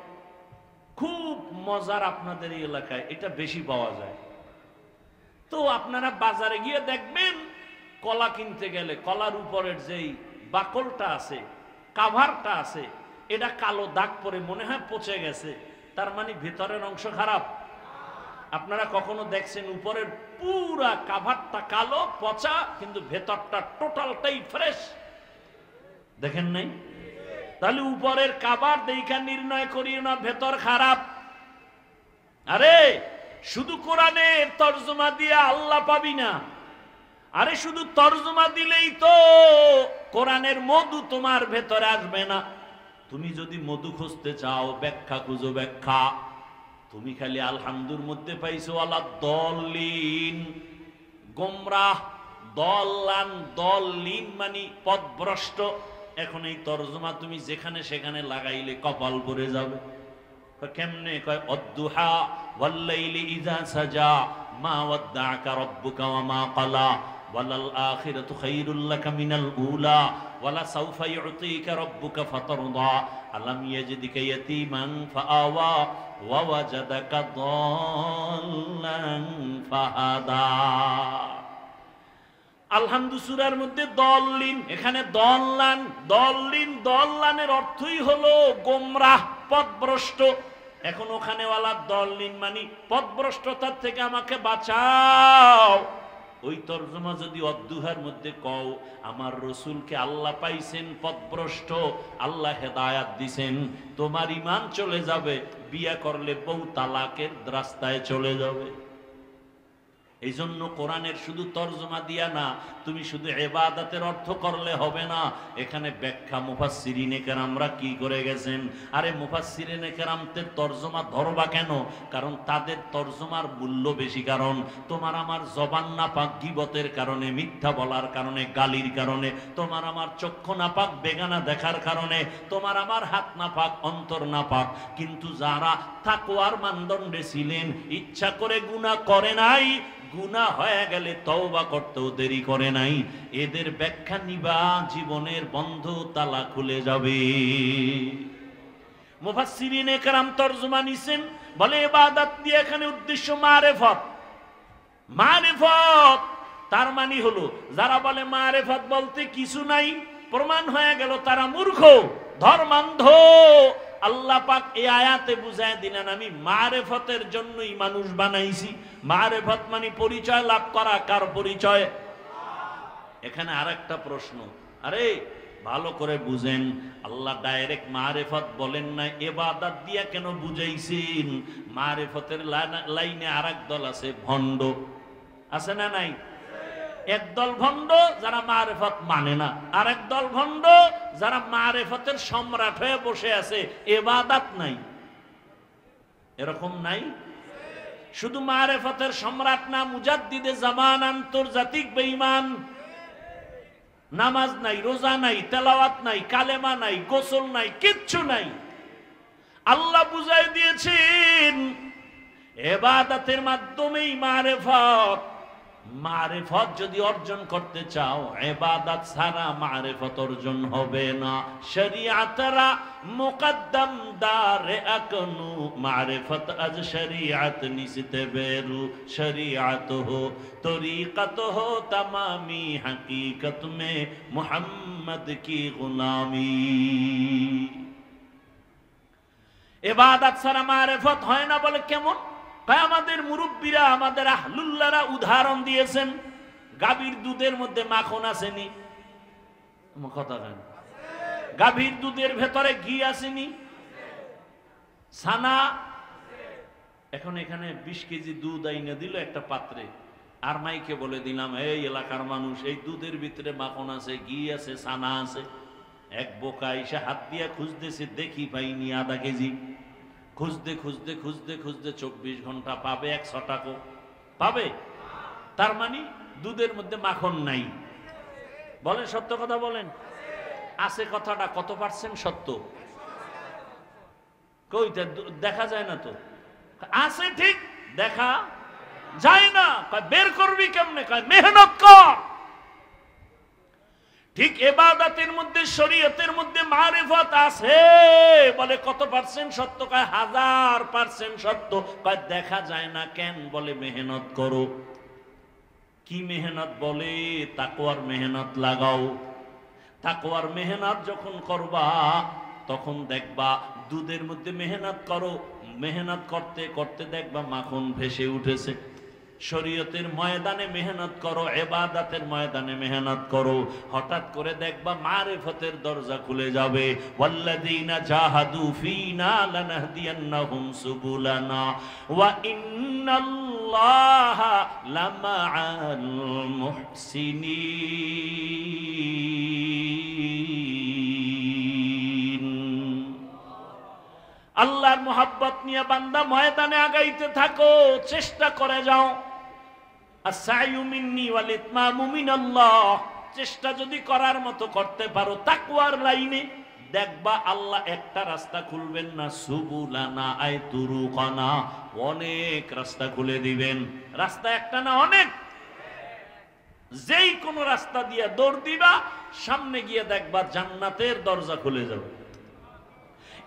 খুব মজার। আপনাদের এই এলাকায় এটা বেশি পাওয়া যায়। তো আপনারা বাজারে গিয়ে দেখবেন কলা কিনতে গেলে কলার উপরের যেই বাকলটা আছে, কাভারটা আছে, এটা কালো দাগ পরে মনে হয় পচে গেছে, তার মানে ভেতরের অংশ খারাপ। আপনারা কখনো দেখছেন উপরের পুরা কাভারটা কালো পচা, কিন্তু ভেতরটা টোটালটাই ফ্রেশ? দেখেন নাই? তাহলে উপরের কাভার দেখা নির্ণয় করিও না ভেতর খারাপ। আরে শুধু কোরআনের তরজমা দিয়ে আল্লাহ পাবি না। আরে শুধু তরজমা দিলেই তো কোরআনের মধু তোমার ভেতরে আসবে না। তুমি যদি মধু খুঁজতে চাও, ব্যাখ্যা খুঁজো, ব্যাখ্যা। তুমি খালি আলহামদুর মধ্যে পাইছো আলা দলিন, গোমরাহ, দল্লান, দলিন মানে পথভ্রষ্ট। এখন এই তরজমা তুমি যেখানে সেখানে লাগাইলে কপাল পড়ে যাবে। কেমনে? কয় অদ্দুহা ওয়াল্লাইলি ইযা সাজা মা ওয়াদ্দাআকা রাব্বুকা ওয়া মা ক্বালা ওয়ালাল আখিরাতু খায়রুল লাকা মিনাল উলা ওয়ালা সাউফা ইউতিকা রাব্বুকা ফাতারদা আলাম ইয়াজিদিকা ইয়াতীমান ফাআওয়া ওয়া ওয়াজাদাকা দাল্লান ফাহাদা। আলহামদু সূরার মধ্যে দল্লিন, এখানে দল্লান, দল্লিন, দল্লানের অর্থই হলো গোমরাহ, পথভ্রষ্ট। এখন ওখানে ওয়ালা দল্লিন মানে পথভ্রষ্টতার থেকে আমাকে বাঁচাও। ওই তরজমা যদি অদ্দুহার মধ্যে কও, আমার রসুলকে আল্লাহ পাইছেন পথভ্রষ্ট, আল্লাহ হেদায়াত দিছেন, তোমার ঈমান চলে যাবে, বিয়া করলে বউ তালাকের রাস্তায় চলে যাবে। এই জন্য কোরআনের শুধু তরজমা দিয়া না, তুমি শুধু ইবাদতের অর্থ করলে হবে না। এখানে ব্যাখ্যা মুফাসসিরিনে কেরামরা কি করে গেছেন। আরে মুফাসসিরিনে কেরামদের তরজমা ধরবা কেন? কারণ তাদের তরজমার মূল্য বেশি। কারণ তোমার আমার জবান নাপাক গীবতের কারণে, মিথ্যা বলার কারণে, গালির কারণে, তোমার আমার চক্ষু নাপাক বেগানা দেখার কারণে, তোমার আমার হাত নাপাক, অন্তর নাপাক। কিন্তু যারা তাকওয়ার মানদণ্ডে ছিলেন, ইচ্ছা করে গুনাহ করে নাই, গুনাহ হয়ে গেলে তওবা করতেও দেরি করে নাই, এদের ব্যাখ্যা নিবা, জীবনের বন্ধ তালা খুলে যাবে। মুফাসসিরিনে কেরাম তরজমা নিছেন, বলে ইবাদত দিয়ে এখানে উদ্দেশ্য মারিফত। মারিফত তার মানে হলো, যারা বলে মারিফত বলতে কিছু নাই, প্রমাণ হয়ে গেল তারা মূর্খ, ধর্মান্ধ। আল্লাহ পাক এই আয়াতে বুঝায় দিলেন, আমি মারিফতের জন্যই মানুষ বানাইছি। মারিফত মানে পরিচয় লাভ করা। কার পরিচয়? এখানে আরেকটা প্রশ্ন, আরে ভালো করে বুঝেন, আল্লাহ ডাইরেক্ট মারিফত বলেন না, ইবাদত দিয়া কেন বুঝাইছেন? মারিফতের লাইনে আরেক দল আছে, ভণ্ড। আছে না নাই? একদল ভণ্ড যারা মারিফত মানে না, আরেক দল ভণ্ড যারা মারিফতের সম্রাট হয়ে বসে আছে, ইবাদত নাই। এরকম নাই? শুধু মারিফতের সম্রাট না, মুজাদ্দিদে জামান, আন্তর্জাতিক বেঈমান। নামাজ নাই, রোজা নাই, তেলাওয়াত নাই, কালেমা নাই, গোসল নাই, কিচ্ছু নাই। আল্লাহ বুঝাই দিয়েছেন ইবাদতের মাধ্যমেই মারিফত। মারিফত যদি অর্জন করতে চাও, ইবাদত ছাড়া মারিফত অর্জন হবে না। শরিয়াতরা মুকদ্দম দারে আকনু, মারিফত আজ শরিয়াত নিসতে বেরু, শরিয়াত হো তরিকত হো তমামি, হकीकत में মুহাম্মদ কি গুলামি। ইবাদত ছাড়া মারিফত হয় না। বলে কেমন? আমাদের মুরব্বীরা, আমাদের আহলুল্লাহরা উদাহরণ দিয়েছেন, গাভীর দুধের মধ্যে মাখন আসেনি? কথা কেন? গাভীর দুধের ভেতরে ঘি আসেনি? ছানা। এখন এখানে 20 কেজি দুধ আইনা দিল একটা পাত্রে, আর মাইকে বলে দিলাম, এই এলাকার মানুষ, এই দুধের ভিতরে মাখন আছে, ঘি আছে, ছানা আছে। এক বোকা এসে হাত দিয়া খুঁজতেছে, দেখি পাইনি আধা কেজি। খুঁজতে খুঁজতে খুঁজতে খুঁজতে 24 ঘন্টা পাবে 100 টাকা পাবে। তার মানে দুধের মধ্যে মাখন নাই। বলেন সত্য কথা বলেন। আছে কথাটা কত পার্সেন্ট সত্য? কইতে দেখা যায় না তো। আছে ঠিক, দেখা যায় না। কয় বের করবি কেমনে? কয় মেহনত কর। ঠিক ইবাদতের মধ্যে শরীয়তের মধ্যে মারিফত আছে। বলে কত পার্সেন্ট সত্য? কয় 1000% সত্য। কয় দেখা যায় না কেন? বলে মেহনত করো। কি মেহনত? বলে তাকওয়ার মেহনত লাগাও। তাকওয়ার মেহনত যখন করবা তখন দেখবা দুধের মধ্যে মেহনত করো, মেহনত করতে করতে দেখবা মাখন ভেসে উঠেছে। শরীয়তের ময়দানে মেহনত করো, ইবাদতের ময়দানে মেহনত করো, হঠাৎ করে দেখবা মারিফতের দরজা খুলে যাবে। ওয়াল্লাযীনা জাহাদু ফীনা লানাহদিয়ান্নাহুম সুবুলানা ওয়া ইন্নাল্লাহা লামাআল মুহসিনিন। আল্লাহর মোহাব্বত নিয়ে বান্দা ময়দানে আগাইতে থাকো, চেষ্টা করে যাও। আস-সা'য়ু মিন্নি ওয়াল ইতমামু মিনাল্লাহ। চেষ্টা যদি করার মতো করতে পারো তাকওয়ার লাইনে, দেখবা আল্লাহ একটা রাস্তা খুলবেন না, সুবুলানা আই তুরুকানা, অনেক রাস্তা খুলে দিবেন। রাস্তা একটা না, অনেক। যেই কোন রাস্তা দিয়ে দৌড় দিবা, সামনে গিয়ে দেখবা জান্নাতের দরজা খুলে যাবে।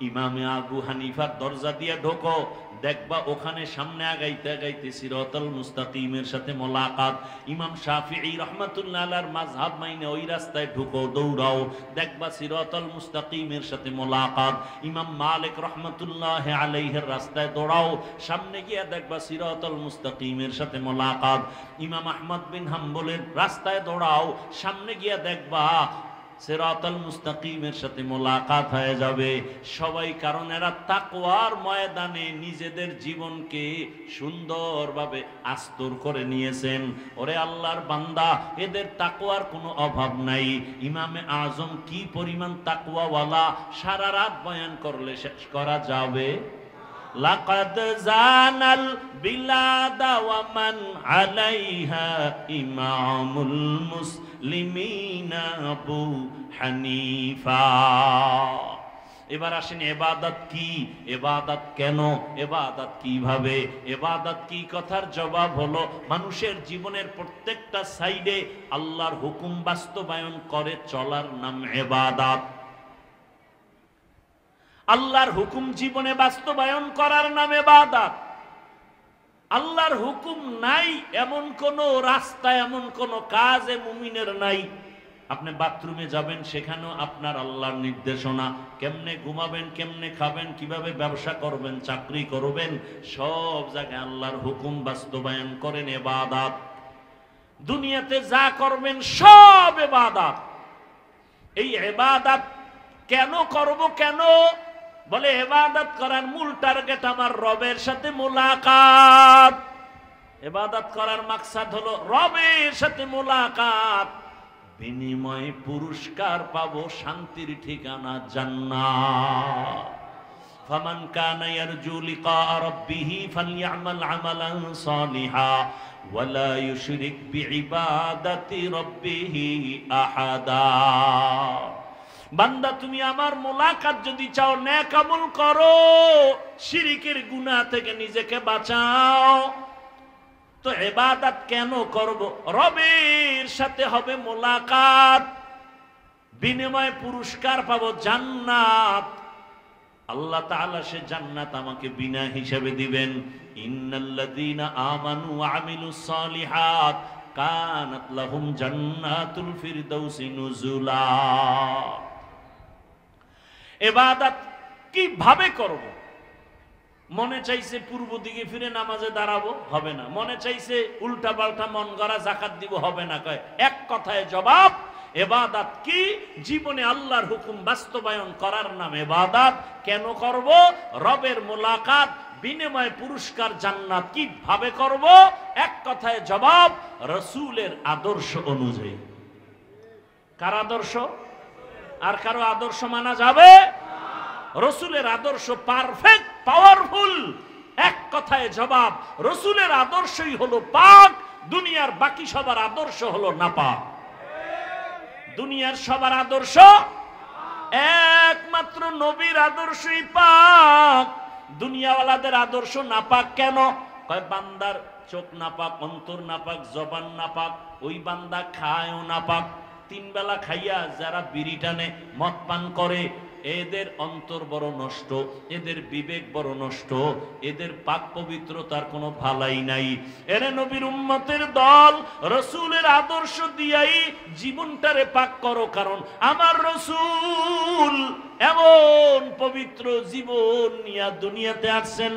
ইমামে আবু হানিফার দরজা দিয়ে ঢোকো, দেখবা ওখানে সামনে আগাইতে আগাইতে সিরাতাল মুস্তাকিমের সাথে মোলাকাত। ইমাম শাফিঈ রাহমাতুল্লাহ আলাইহির মাযহাব মাইনে ওই রাস্তায় ঢোকো, দৌড়াও, দেখবা সিরাতাল মুস্তাকিমের সাথে মোলাকাত। ইমাম মালিক রাহমাতুল্লাহ আলাইহির রাস্তায় দৌড়াও, সামনে গিয়ে দেখবা সিরাতাল মুস্তাকিমের সাথে মোলাকাত। ইমাম আহমদ বিন হাম্বলের রাস্তায় দৌড়াও, সামনে গিয়ে দেখবা সিরাতাল মুস্তাকিমের সাথে মোলাকাত হয়ে যাবে সবাই। কারণ এরা তাকওয়ার ময়দানে নিজেদের জীবনকে সুন্দরভাবে আস্তর করে নিয়েছেন। ওরে আল্লাহর বান্দা, এদের তাকওয়ার কোনো অভাব নাই। ইমামে আজম কি পরিমাণ তাকওয়াওয়ালা, সারা রাত বয়ান করলে শেষ করা যাবে। লাকাদ জানাল বিলাদা ওয়া মান আলাইহা ইমামুল মুসলিমিনা আবু হানিফা। এবার আসেন ইবাদত কি, ইবাদত কেন, ইবাদত কিভাবে, ইবাদত কি? কথার জবাব হলো মানুষের জীবনের প্রত্যেকটা সাইডে আল্লাহর হুকুম বাস্তবায়ন করে চলার নাম ইবাদত। আল্লাহর হুকুম জীবনে বাস্তবায়ন করার নাম ইবাদত। আল্লাহর হুকুম নাই এমন কোন রাস্তা, এমন কোন কাজ মুমিনের নাই। আপনি বাথরুমে যাবেন, সেখানেও আপনার আল্লাহর নির্দেশনা। কেমনে ঘুমাবেন, কেমনে খাবেন, কিভাবে ব্যবসা করবেন, চাকরি করবেন, সব জায়গায় আল্লাহর হুকুম বাস্তবায়ন করেন ইবাদত। দুনিয়াতে যা করবেন সব ইবাদত। এই ইবাদত কেন করব? কেন? বলে ইবাদত করার মূল টার্গেট আমার রবের সাথে মোলাকাত। ইবাদত করার মাকসাদ হলো রবের সাথে মোলাকাত, বিনিময়ে পুরস্কার পাবো, শান্তির ঠিকানা জান্নাত। ফামান কানা ইয়ারজু লিকা রাব্বিহি ফালইআমাল আমালান সালিহা ওয়ালা ইউশরিক বিইবাদাতি রাব্বিহি আহাদা। বান্দা, তুমি আমার মোলাকাত যদি চাও, নেক আমল করো, শিরকের গুনাহ থেকে নিজেকে বাঁচাও। তো ইবাদত কেন করব? রবের সাথে হবে মোলাকাত, বিনিময়ে পুরস্কার পাবো জান্নাত। আল্লাহ তাআলা সে জান্নাত আমাকে বিনা হিসাবে দিবেন। ইন্নাল্লাযীনা আমানু ওয়া আমিলুস সালিহাত কানাত লাহুম জান্নাতুল ফিরদাউসি নুজুলা। ইবাদত কিভাবে করব? মনে চাইছে পূর্ব দিকে ফিরে নামাজে দাঁড়াবো, হবে না। মনে চাইছে উল্টা পাল্টা মন গড়া যাকাত দিব, হবে না। কয় এক কথায় জবাব, ইবাদত কি? জীবনে আল্লাহর হুকুম বাস্তবায়ন করার নাম ইবাদত। কেন করব? রবের মোলাকাত, বিনিময়ে পুরস্কার জান্নাত। কিভাবে করব? এক কথায় জবাব, রাসূলের আদর্শ অনুযায়ী। কার আদর্শ? আর কারো আদর্শ মানা যাবে? রাসূলের আদর্শ পারফেক্ট, পাওয়ারফুল। এক কথায় জবাব, রাসূলের আদর্শই হলো পাক, দুনিয়ার বাকি সবার আদর্শ হলো নাপাক। দুনিয়ার সবার আদর্শ একমাত্র নবীর আদর্শই পাক। দুনিয়াওয়ালাদের আদর্শ নাপাক কেন? কয় বান্দার চোখ নাপাক, অন্তর নাপাক, জবান নাপাক, ওই বান্দা খায়ও নাপাক। 3 বেলা খাইয়া যারা বিড়ি টানে, মদ পান করে, এদের অন্তর বড় নষ্ট, এদের বিবেক বড় নষ্ট, এদের পাক পবিত্রতার কোনো ভালাই নাই। এরে নবীর উম্মতের দল, রসুলের আদর্শ দিয়াই জীবনটারে পাক করো, কারণ আমার রসুল এমন পবিত্র জীবন নিয়ে দুনিয়াতে আসছেন।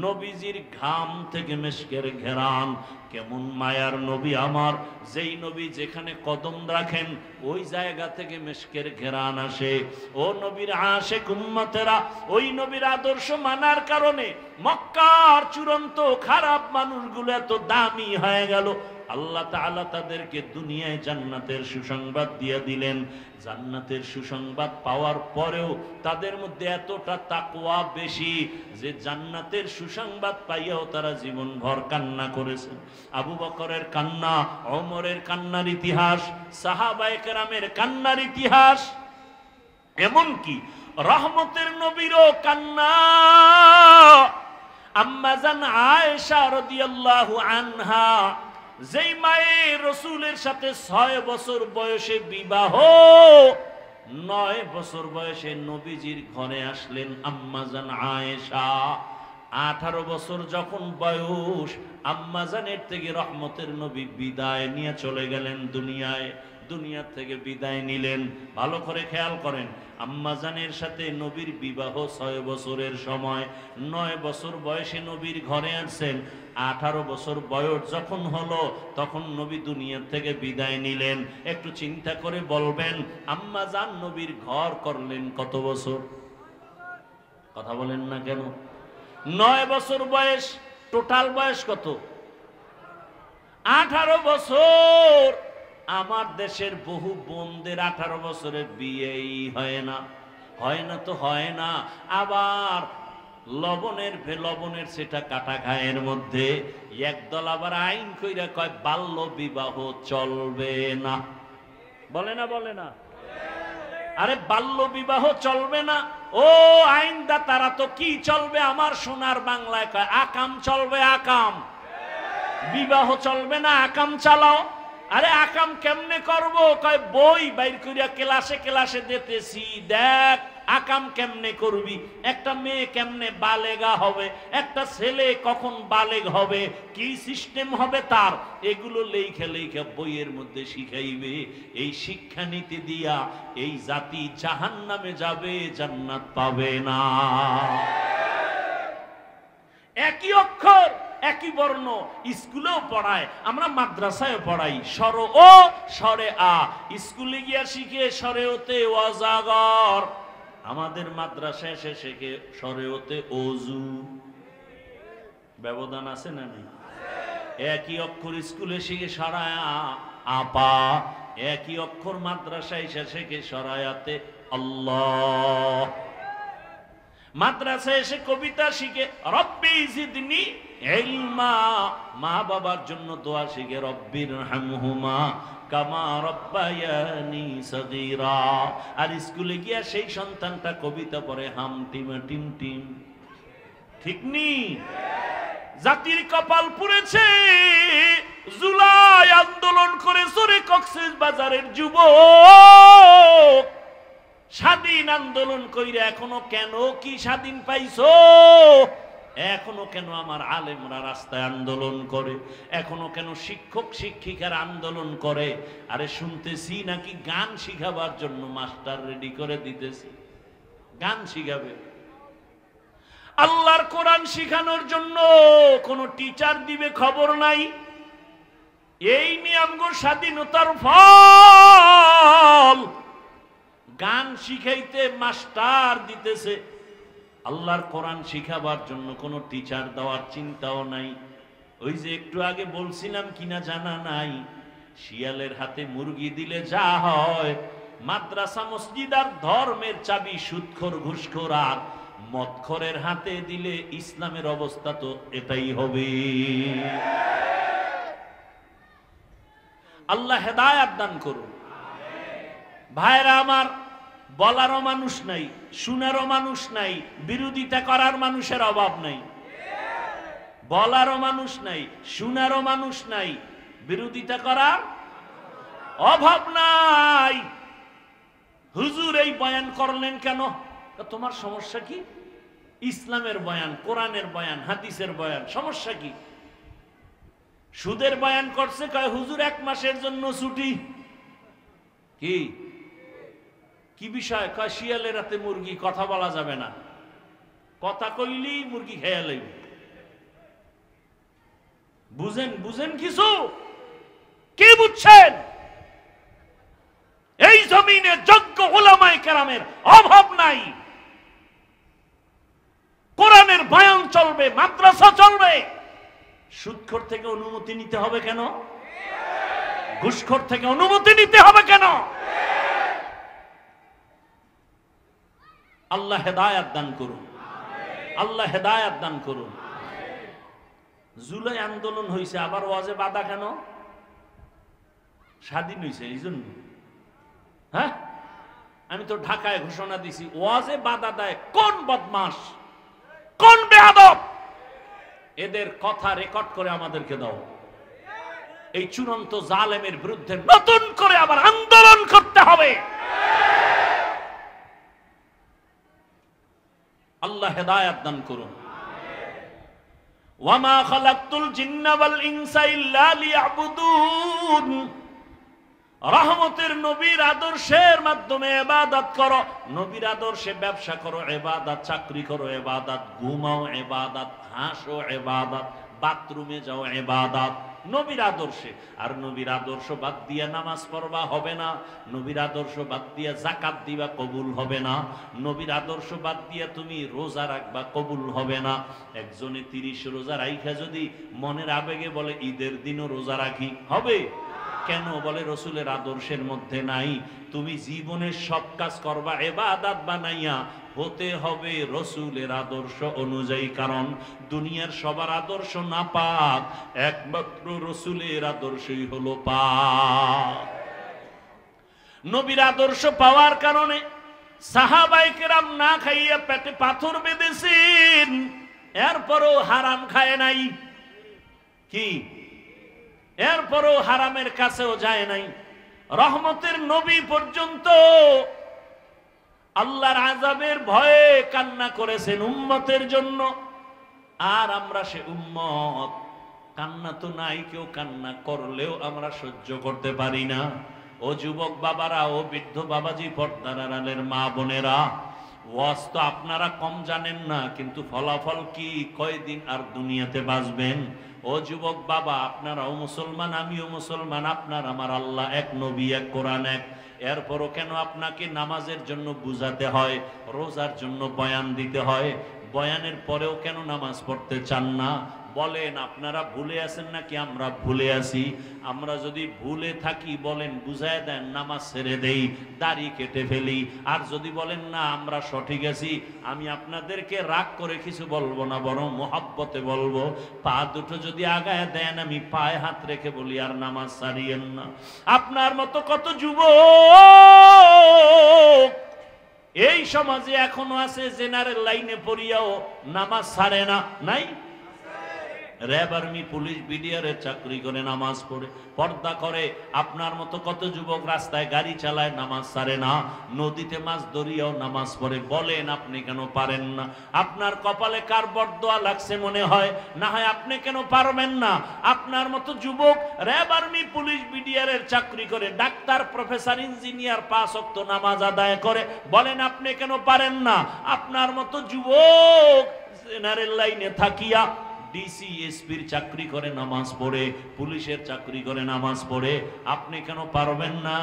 নবীজির ঘাম থেকে মেশকের ঘেরান, কেমন মায়ার নবী আমার, যেই নবী যেখানে কদম রাখেন ওই জায়গা থেকে মেশকের ঘেরান আসে। ও নবীর আশিক উম্মতেরা, ওই নবীর আদর্শ মানার কারণে মক্কার চূড়ান্ত খারাপ মানুষগুলো এত দামি হয়ে গেল। আল্লাহ তাআলা তাদেরকে দুনিয়ায় জান্নাতের সুসংবাদ দিয়ে দিলেন। জান্নাতের সুসংবাদ পাওয়ার পরেও তাদের মধ্যে এতটা তাকওয়া বেশি যে জান্নাতের সুসংবাদ পাইয়াও তারা জীবনভর কান্না করেছেন। আবু বকরের কান্না, ওমরের কান্নার ইতিহাস, সাহাবায়ে কেরামের কান্নার ইতিহাস, এমনকি রহমতের নবীরও কান্না। আম্মা জান আয়েশা রাদিয়াল্লাহু আনহা, যেই মায়ের রসুলের সাথে 6 বছর বয়সে বিবাহ, 9 বছর বয়সে নবীজির ঘরে আসলেন আম্মাজান আয়েশা। 18 বছর যখন বয়স, আম্মাজানের থেকে রহমতের নবী বিদায় নিয়ে চলে গেলেন দুনিয়ায়। দুনিয়া থেকে বিদায় নিলেন। ভালো করে খেয়াল করেন, আম্মাজানের সাথে নবীর বিবাহ 6 বছরের সময়। 9 বছর বয়সে নবীর ঘরে আসছেন। 18 বছর বয়স যখন হলো তখন নবী দুনিয়া থেকে বিদায় নিলেন। একটু চিন্তা করে বলবেন, আম্মাজান নবীর ঘর করলেন কত বছর? কথা বলেন না কেন? 9 বছর বয়স, টোটাল বয়স কত? 18 বছর। আমার দেশের বহু বোনদের 18 বছরে বিয়েই হয় না। হয় না তো হয় না। আবার লবণের সেটা কাটা গায়ের মধ্যে একদল আবার আইন কইরা কয় বাল্য বিবাহ চলবে না। বলে না? বলে না? আরে বাল্য বিবাহ চলবে না, ও আইনদা তারা তো কি চলবে? আমার সোনার বাংলায় কয় আকাম চলবে। আকাম, বিবাহ চলবে না, আকাম চালাও। আরে আকাম কেমনে করব? কয় বই বাইর করিয়া ক্লাসে ক্লাসে দিতেছি, দেখ আকাম কেমনে করবি, একটা মেয়ে কেমনে বালেগা হবে, একটা ছেলে কখন বালেগ হবে, কি সিস্টেম হবে তার, এগুলো লেখা লেখা বইয়ের মধ্যে শিখাইবে। এই শিক্ষা নীতি দিয়া এই জাতি জাহান্নামে যাবে, জান্নাত পাবে না। একই অক্ষর, একই বর্ণ স্কুলেও পড়ায়, আমরা মাদ্রাসায় পড়াই স্বর ও স্বরে আ। স্কুলে গিয়া শিখে স্বরে ওতে ওয়াজাগর, আমাদের মাদ্রাসায় এসে শেখে স্বরে ওতে অজু। ব্যবধান আছে না নেই? একই অক্ষর স্কুলে শিখে সরায় আপা, একই অক্ষর মাদ্রাসায় এসে শেখে সরায়াতে আল্লাহ। মাদ্রাসায় এসে কবিতা শিখে রব্বি জিদনি ইলমা, মা বাবার জন্য দোয়া শিখে রব্বির হামহুমা কামা রব্বায়ানি সগীরা। আর স্কুলে গিয়া সেই সন্তানটা কবিতা পড়ে হাম টিম টিম টিম। ঠিক নি? জাতির কপাল পুড়েছে। জুলাই আন্দোলন করে সরে কক্সবাজারের যুবক, স্বাধীন আন্দোলন কইরা এখনো কেন কি স্বাধীন পাইছো? এখনো কেন আমার আলেমরা রাস্তায় আন্দোলন করে? এখনো কেন শিক্ষক শিক্ষিকার আন্দোলন করে? আরে শুনতেছি নাকি গান শিখাবার জন্য মাস্টার রেডি করে দিতেছে। গান শিখাবে, আল্লাহর কোরআন শিখানোর জন্য কোন টিচার দিবে খবর নাই। এই নিয়মগো স্বাধীনতার ফল। গান শিখাইতে মাস্টার দিতেছে, আল্লাহর কোরআন শিখাবার জন্য কোনো টিচার দেওয়ার চিন্তাও নাই। ওই যে একটু আগে বলছিলাম কিনা জানা নাই, শিয়ালের হাতে মুরগি দিলে যা হয়, মাদ্রাসা মসজিদ আর ধর্মের চাবি সুদখোর ঘুষখোর আর মদখোরের হাতে দিলে ইসলামের অবস্থা তো এটাই হবে। আল্লাহ হেদায়েত দান করুন। ভাইরা আমার, বলারও মানুষ নাই, শুনারও মানুষ নাই, বিরোধিতা করার মানুষের অভাব নাই। বলারও মানুষ নাই, শুনারও মানুষ নাই, বিরোধিতা করার অভাব নাই। হুজুর এই বয়ান করলেন কেন? তোমার সমস্যা কি? ইসলামের বয়ান, কোরআনের বয়ান, হাদিসের বয়ান, সমস্যা কি? সুদের বয়ান করছে, কয় হুজুর 1 মাসের জন্য ছুটি। কি কি বিষয়? কয় শিয়ালের রাতে মুরগি, কথা বলা যাবে না, কথা কইলি মুরগি খেয়ে লইবে। বুঝেন বুঝেন কিছু? কি বুঝছেন? এই জমিনে যোগ্য উলামায়ে কেরামের অভাব নাই। কোরআনের বয়ান চলবে, মাদ্রাসা চলবে। সুদখোর থেকে অনুমতি নিতে হবে কেন? ঘুষখোর থেকে অনুমতি নিতে হবে কেন? আল্লাহ হেদায়েত দান করুন, আল্লাহ হেদায়েত দান করুন। জুলাই আন্দোলন হয়েছে, আবার ওয়াজে বাধা কেন? স্বাধীন হয়েছে এই জন্য। হ্যাঁ, আমি তো ঢাকায় ঘোষণা দিছি, ওয়াজে বাধা দেয় কোন বদমাস, কোন বেয়াদব, এদের কথা রেকর্ড করে আমাদেরকে দাও। এই চূড়ান্ত জালেমের বিরুদ্ধে নতুন করে আবার আন্দোলন করতে হবে। আল্লাহ হেদায়েত দান করুন। ওয়ামা খালাকতুল জিন্না ওয়াল ইনসা ইল্লা লিয়াবুদুন। রহমতের নবীর আদর্শের মাধ্যমে ইবাদত করো, নবীর আদর্শে ব্যবসা করো ইবাদত, চাকরি করো ইবাদত, ঘুমাও ইবাদত, হাসো ইবাদত, বাথরুমে যাও ইবাদত, নবীর আদর্শে। আর নবীর আদর্শ বাদ দিয়ে নামাজ পড়বা হবে না, নবীর আদর্শ বাদ দিয়ে যাকাত দিবা কবুল হবে না, নবীর আদর্শ বাদ দিয়ে তুমি রোজা রাখবা কবুল হবে না। একজনে 30 রোজা রাখা যদি মনের আবেগে বলে ঈদের দিনও রোজা রাখি, হবে? কেন? বলে রসুলের আদর্শের মধ্যে নাই। তুমি জীবনের সব কাজ করবা ইবাদত বানাইয়া, হতে হবে রসুলের আদর্শ অনুযায়ী। কারণ দুনিয়ার সবার আদর্শ না পাক, একমাত্র রসুলের আদর্শই হলো পাক। নবীর আদর্শ পাওয়ার কারণে সাহাবায়ে কেরাম না খাইয়া পেটে পাথর বেঁধেছেন, এরপরও হারাম খায় নাই। কি? এরপরও হারামের কাছেও যায় নাই। রহমতের নবী পর্যন্ত আল্লাহর আযাবের ভয়ে কান্না করেছেন উম্মতের জন্য। আর আমরা সে উম্মত, কান্না তো নাই, কেউ কান্না করলেও আমরা সহ্য করতে পারি না। ও যুবক বাবারা, ও বৃদ্ধ বাবাজি, পর্দার আড়ালের মা বোনেরা, ওয়াজ তো আপনারা কম জানেন না, কিন্তু ফলাফল কি? কয়দিন আর দুনিয়াতে বাঁচবেন? ও যুবক বাবা, আপনারাও মুসলমান, আমিও মুসলমান, আপনার আমার আল্লাহ এক, নবী এক, কোরআন এক। এরপরও কেন আপনাকে নামাজের জন্য বুঝাতে হয়, রোজার জন্য বয়ান দিতে হয়? বয়ানের পরেও কেন নামাজ পড়তে চান না? বলেন, আপনারা ভুলে আছেন নাকি আমরা ভুলে আছি? আমরা যদি ভুলে থাকি বলেন, বুঝায় দেন, নামাজ ছেড়ে দেই, দাড়ি কেটে ফেলি। আর যদি বলেন না আমরা সঠিক আছি, আমি আপনাদেরকে রাগ করে কিছু বলবো না, বরং মোহাব্বতে বলবো। পা দুটো যদি আগায় দেন, আমি পায়ে হাত রেখে বলি, আর নামাজ ছাড়িয়েন না। আপনার মতো কত যুবক এই সমাজে এখনো আছে, জেনারেল লাইনে পড়িয়াও নামাজ ছাড়ে না। নাই? র্যাব, আর্মি, পুলিশ, বিডিআরের চাকরি করে নামাজ পড়ে, পর্দা করে। আপনার মতো কত যুবক রাস্তায় গাড়ি চালায়, নামাজ ছাড়ে না। নদীতে মাছ ধরিয়াও নামাজ পড়ে। বলেন, আপনি কেন পারেন না? আপনার কপালে কার বরদোয়া লাগছে মনে হয়? না হয় আপনি কেন পারবেন না? আপনার মতো যুবক র্যাব, আর্মি, পুলিশ, বিডিআরের চাকরি করে, ডাক্তার, প্রফেসর, ইঞ্জিনিয়ার, 5 ওয়াক্ত নামাজ আদায় করে। বলেন, আপনি কেন পারেন না? আপনার মতো যুবক জেনারেল লাইনে থাকিয়া ডিসি, এসপির চাকরি করে নামাজ পড়ে, পুলিশের চাকরি করে নামাজ পড়ে। আপনি কেন পারবেন না?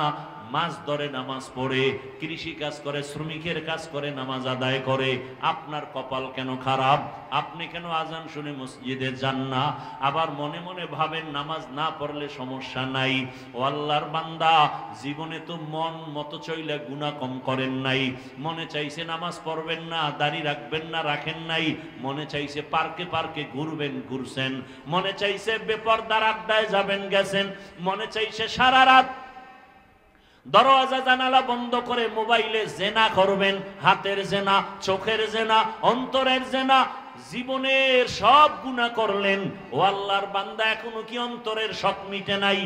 মাছ ধরে নামাজ পড়ে, কৃষি কাজ করে, শ্রমিকের কাজ করে, নামাজ আদায় করে, আপনার কপাল কেন খারাপ? আপনি কেন আজান শুনে মসজিদে যান না? আবার মনে মনে ভাবেন নামাজ না পড়লে সমস্যা নাই। ও আল্লাহর বান্দা, জীবনে তো মন মতো চইলে গুনাহ কম করেন নাই। মনে চাইছে নামাজ পড়বেন না, দাড়ি রাখবেন না, রাখেন নাই। মনে চাইছে পার্কে পার্কে ঘুরবেন, ঘুরছেন। মনে চাইছে বেপরদার আড্ডায় যাবেন, গেছেন। মনে চাইছে সারা রাত দরওয়াজা জানালা বন্ধ করে মোবাইলে জেনা করবেন, হাতের জেনা, চোখের জেনা, অন্তরের জেনা, জীবনের সব গুনাহ করলেন। ও আল্লাহর বান্দা, এখনো কি অন্তরের শখ মিটে নাই?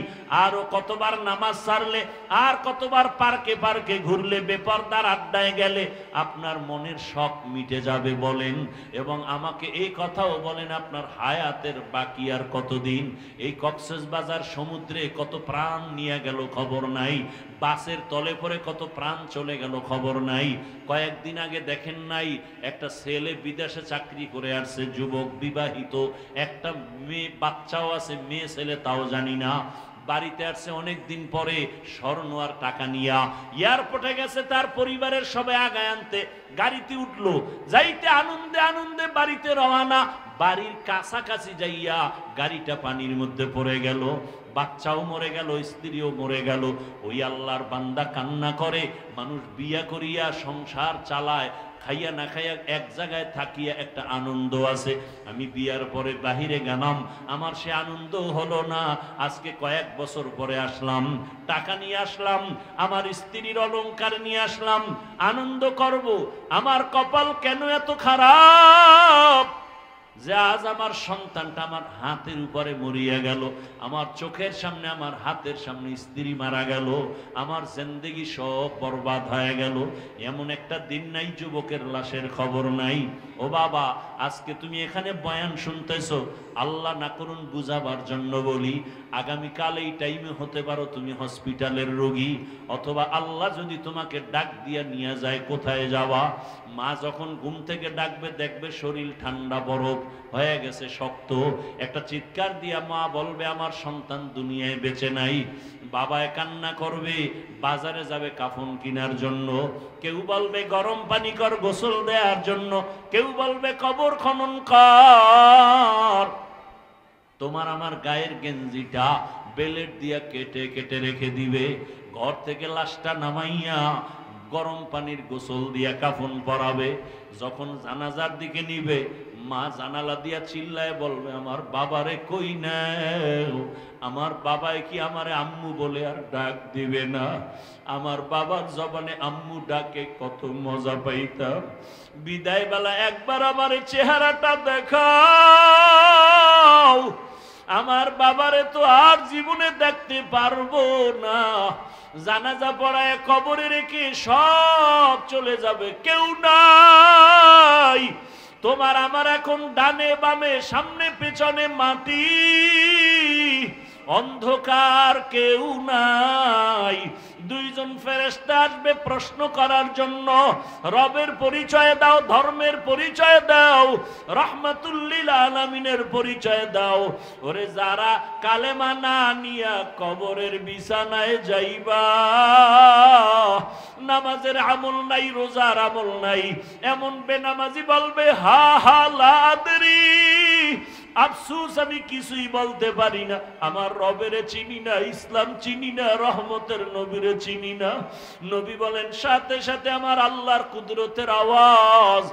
আরো কতবার নামাজ ছাড়লে, আর কতবার পার্কে পার্কে ঘুরলে, বেপরদার আড্ডায় গেলে আপনার মনের শখ মিটে যাবে বলেন? এবং আমাকে এই কথাও বলেন, আপনার হায়াতের বাকি আর কতদিন? এই কক্সবাজার সমুদ্রে কত প্রাণ নিয়ে গেল খবর নাই, বাসের তলে পড়ে কত প্রাণ চলে গেল খবর নাই। কয়েকদিন আগে দেখেন নাই, একটা ছেলে বিদেশে চাকরি করে আসছে, যুবক, বিবাহিত, একটা মেয়ে, বাচ্চাও আছে, মেয়ে ছেলে তাও জানি না। বাড়িতে আসছে অনেক দিন পরে, স্বর্ণ আর টাকা নিয়া এয়ারপোর্টে গেছে তার পরিবারের সবাই আগায় আনতে। গাড়িতে উঠলো, যাইতে আনন্দে আনন্দে বাড়িতে রওনা। বাড়ির কাছাকাছি যাইয়া গাড়িটা পানির মধ্যে পড়ে গেল, বাচ্চাও মরে গেল, স্ত্রীও মরে গেল। ওই আল্লাহর বান্দা কান্না করে। মানুষ বিয়া করিয়া সংসার চালায়, খাইয়া না খাইয়া এক জায়গায় থাকিয়া একটা আনন্দ আছে। আমি বিয়ার পরে বাহিরে গেলাম, আমার সে আনন্দ হলো না। আজকে কয়েক বছর পরে আসলাম, টাকা নিয়ে আসলাম, আমার স্ত্রীর অলংকার নিয়ে আসলাম, আনন্দ করব। আমার কপাল কেন এত খারাপ যে আজ আমার সন্তানটা আমার হাতের উপরে মরিয়া গেল, আমার চোখের সামনে, আমার হাতের সামনে স্ত্রী মারা গেল, আমার জিন্দেগি সব বরবাদ হয়ে গেল। এমন একটা দিন নাই যুবকের লাশের খবর নাই। ও বাবা, আজকে তুমি এখানে বয়ান শুনতেছো, আল্লাহ না করুন বুঝাবার জন্য বলি, আগামীকাল এই টাইমে হতে পারো তুমি হসপিটালের রোগী, অথবা আল্লাহ যদি তোমাকে ডাক দিয়া নিয়ে যায়, কোথায় যাওয়া? মা যখন ঘুম থেকে ডাকবে, দেখবে শরীর ঠান্ডা বরফ হয়ে গেছে, শক্ত। একটা চিৎকার দিয়া মা বলবে, আমার সন্তান দুনিয়ায় বেঁচে নাই। বাবায় কান্না করবে, বাজারে যাবে কাফন কেনার জন্য। কেউ বলবে গরম পানি কর গোসল দেওয়ার জন্য, কেউ বলবে কবর খনন কর। তোমার আমার গায়ের গেঞ্জিটা বেলেট দিয়া কেটে কেটে রেখে দিবে। ঘর থেকে লাশটা নামাইয়া গরম পানির গোসল দিয়া কাফন পরাবে। যখন জানাজার দিকে নিবে, মা জানালা দিয়া চিল্লায় বলবে, আমার বাবারে কই নাও? আমার বাবায় কি আমারে আম্মু বলে আর ডাক দিবে না? আমার বাবার জবানে আম্মু ডাকে কত মজা পাইতাম। বিদায় বেলা একবার আমার চেহারাটা দেখাও। আমার বাবারে তো আর জীবনে দেখতে পারবো না। জানাজা পড়ায় কবরে রেখে সব চলে যাবে, কেউ নাই। তোমার আমার এখন ডানে বামে, সামনে পেছনে মাটি, অন্ধকার, কেউ নাই। দুইজন ফেরেশতা আসবে প্রশ্ন করার জন্য, রবের পরিচয় দাও, ধর্মের পরিচয় দাও, রাহমাতুল লিল আলামিনের পরিচয় দাও। ওরে যারা কালেমা না নিয়া কবরের বিছানায় যাইবা, নামাজের আমল নাই, রোজার আমল নাই, এমন বেনামাজি বলবে, হা হা লা আদরি, আফসোস আমি কিছুই বলতে পারি না, আমার রবের চিনি না, ইসলাম চিনি না, রহমতের নবীরে চিনি না। নবী বলেন, সাথে সাথে আমার আল্লাহর কুদরতের আওয়াজ।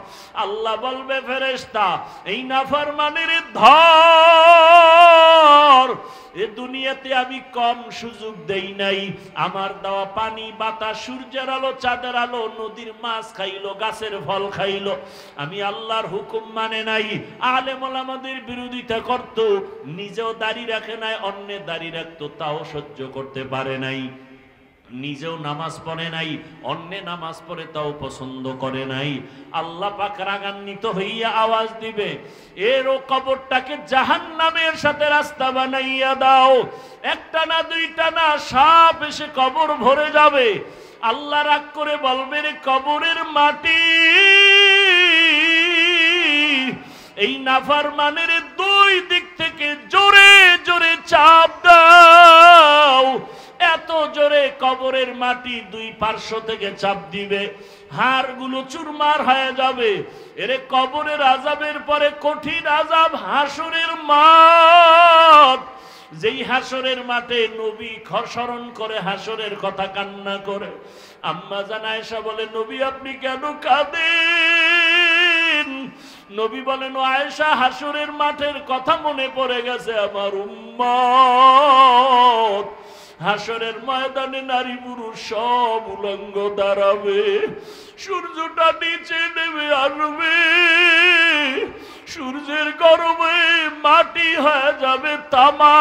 আল্লাহ বলবে, ফেরেশতা, এই নাফরমানের ধর। এ দুনিয়াতে আমি কম সুযোগ দেই নাই। আমার দেওয়া পানি, বাতাস, সূর্যের আলো, চাঁদের আলো, নদীর মাছ খাইলো, গাছের ফল খাইলো, আমি আল্লাহর হুকুম মানে নাই। আলেম ওলামাদের বিরোধিতা করত, নিজেও দাড়ি রাখে নাই, অন্যে দাড়ি রাখতো, তাও সহ্য করতে পারে নাই। নিজেও নামাজ পড়ে নাই, অন্যে নামাজ পড়ে তাও পছন্দ করে নাই। আল্লাহ পাক রাগান্বিত হইয়া আওয়াজ দিবে, এর ও কবরটাকে জাহান্নামের সাথে রাস্তা বানাইয়া দাও। একটা না, দুইটা না, সাপ এসে কবর ভরে যাবে। আল্লাহ রাগ করে বলবে, রে কবরের মাটি, এই নাফরমানের দুই দিক থেকে জোরে জোরে চাপ দাও। এত জোরে কবরের মাটি দুই পার্শ্ব থেকে চাপ দিবে, হাড়গুলো চুরমার হয়ে যাবে। এরে কবরের আযাবের পরে কঠিন আযাব হাসরের মাঠ। যেই হাসরের মাঠে নবী স্মরণ করে হাসরের কথা কান্না করে। আম্মা জান আয়েশা বলে, নবী আপনি কেন কাঁদেন? নবী বলেন, ও আয়েশা, হাসরের মাঠের কথা মনে পড়ে গেছে আমার উম্মত। হাসরের ময়দানে নারী পুরুষ সব উলঙ্গ দাঁড়াবে, সূর্যটা নিচে নেমে আসবে, সূর্যের গরমে মাটি হয়ে যাবে তামা।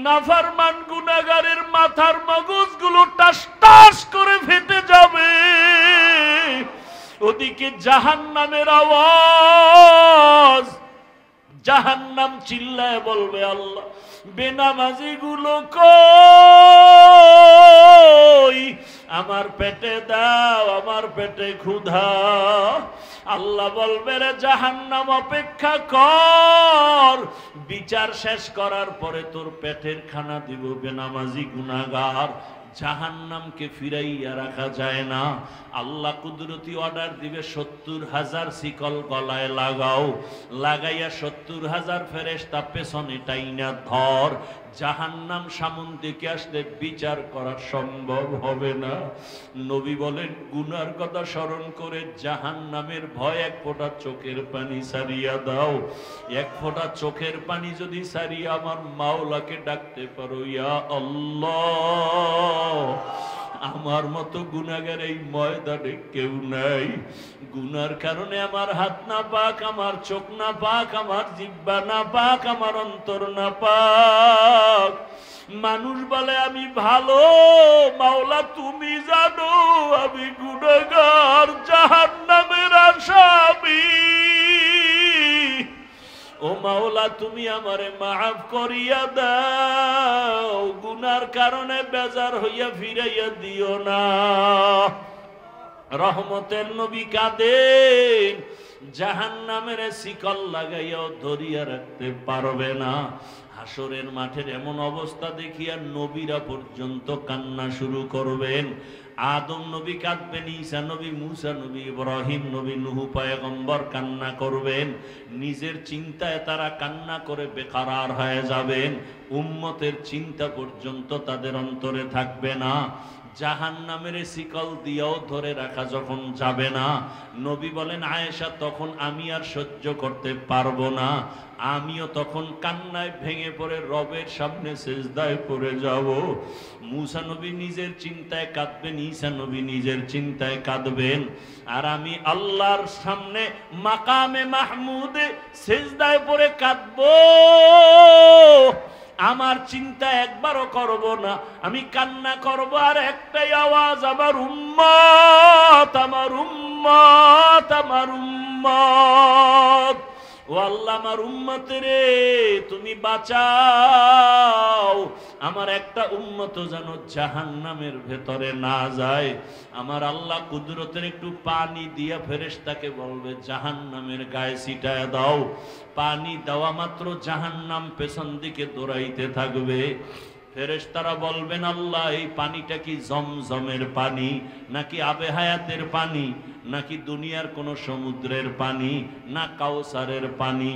নাফরমান গুনাহগারের মাথার মগজগুলো টাস টাস করে ফেটে যাবে। ওদিকে জাহান্নামের আওয়াজ, জাহান্নাম চিল্লায় বলবে, আল্লাহ বেনামাজি গুলো কই? আমার পেটে দাও, আমার পেটে ক্ষুধা। আল্লাহ বলবে, রে জাহান্নাম অপেক্ষা কর, বিচার শেষ করার পরে তোর পেটের খানা দিব বেনামাজি গুনাহগার। জাহান্নামকে ফিরাইয়া রাখা যায় না। আল্লাহ কুদরতি অর্ডার দিবে, ৭০,০০০ শিকল গলায় লাগাও, লাগাইয়া ৭০,০০০ ফেরেশতা পেছনে টাইনা ধর। জাহান্নাম সামন থেকে আসলে বিচার করা সম্ভব হবে না। নবী বলেন, গুনার কথা স্মরণ করে জাহান্নামের ভয় এক ফোঁটা চোখের পানি সারিয়া দাও। এক ফোঁটা চোখের পানি যদি সারিয়া আমার মাওলাকে ডাকতে পারো, ইয়া আল্লাহ, আমার মতো গুনাহগার এই ময়দানে কেউ নাই। গুনার কারণে আমার হাত না পাক, আমার চোখ না পাক, আমার জিহ্বা না পাক, আমার অন্তর না পাক। মানুষ বলে আমি ভালো, মাওলা তুমি জানো আমি গুনাহগার, জাহান্নামের আসামি। ও মাওলা, তুমি আমারে মাফ করিয়া দাও, গুনার কারণে বেজার হইয়া ফিরাইয়া দিও না। রহমতের নবী কাঁদেন, জাহান্নামের শিকল লাগাইয়াও ধরিয়া রাখতে পারবে না। হাসরের মাঠের এমন অবস্থা দেখিয়া নবীরা পর্যন্ত কান্না শুরু করবেন। আদম নবী কাঁদবেন, ঈসা নবী, মুসা নবী, ইব্রাহিম নবী, নূহ পয়গম্বর কান্না করবেন। নিজের চিন্তায় তারা কান্না করে বেকারার হয়ে যাবেন। উম্মতের চিন্তা পর্যন্ত তাদের অন্তরে থাকবে না। জাহান্নামের শিকল দিয়েও ধরে রাখা যখন যাবে না, নবী বলেন, আয়েশা তখন আমি আর সহ্য করতে পারবো না, আমিও তখন কান্নায় ভেঙে পড়ে রবের সামনে সিজদায় পড়ে যাব। মুসা নবী নিজের চিন্তায় কাঁদবেন, ঈসা নবী নিজের চিন্তায় কাঁদবেন, আর আমি আল্লাহর সামনে মাকামে মাহমুদে সিজদায় পড়ে কাঁদবো। আমার চিন্তা একবারও করব না, আমি কান্না করব আর একটাই আওয়াজ, আমার উম্মত, আমার উম্মত, আমার উম্মত। ও আল্লাহ, আমার উম্মতের তুমি বাঁচাও, আমার একটা উম্মত যেন জাহান্নামের ভেতরে না যায়। আমার আল্লাহ কুদরতের একটু পানি দিয়া ফেরেশতাকে বলবে, জাহান্নামের গায়ে ছিটায় দাও। পানি দেওয়া মাত্র জাহান্নাম পেছন দিকে দৌড়াইতে থাকবে। ফেরেশতারা বলবেন, আল্লাহ এই পানিটা কি জমজমের পানি, নাকি আবে হায়াতের পানি, নাকি দুনিয়ার কোন সমুদ্রের পানি, না কাউসারের পানি?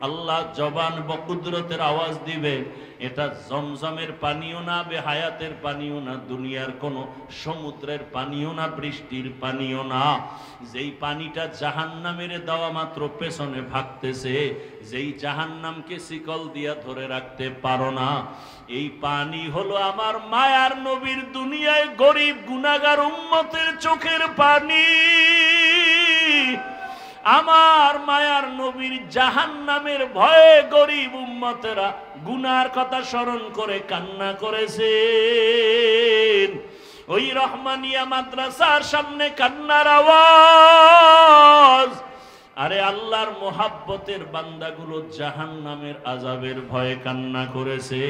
আল্লাহ জবান বকুদরতের আওয়াজ দিবে, এটা জমজমের পানিও না, বেহায়াতের পানিও না, দুনিয়ার কোন সমুদ্রের পানিও না, বৃষ্টির পানিও না। যেই পানিটা জাহান্নামের দেওয়া মাত্র পেছনে ভাগতেছে, যেই জাহান্নামকে শিকল দিয়া ধরে রাখতে পারো না, এই পানি হলো আমার মায়ার নবীর দুনিয়ায় গরিব গুনাহগার উম্মতের চোখের পানি। আমার মায়ার নবীর জাহান্নামের ভয়ে গরিব উম্মতেরা গুনার কথা স্মরণ করে কান্না করেছেন। ওই রহমানিয়া মাদ্রাসার সামনে কান্নার আওয়াজ। আরে আল্লাহর মোহাব্বতের বান্দাগুলো জাহান্নামের আযাবের ভয়ে কান্না করেছে।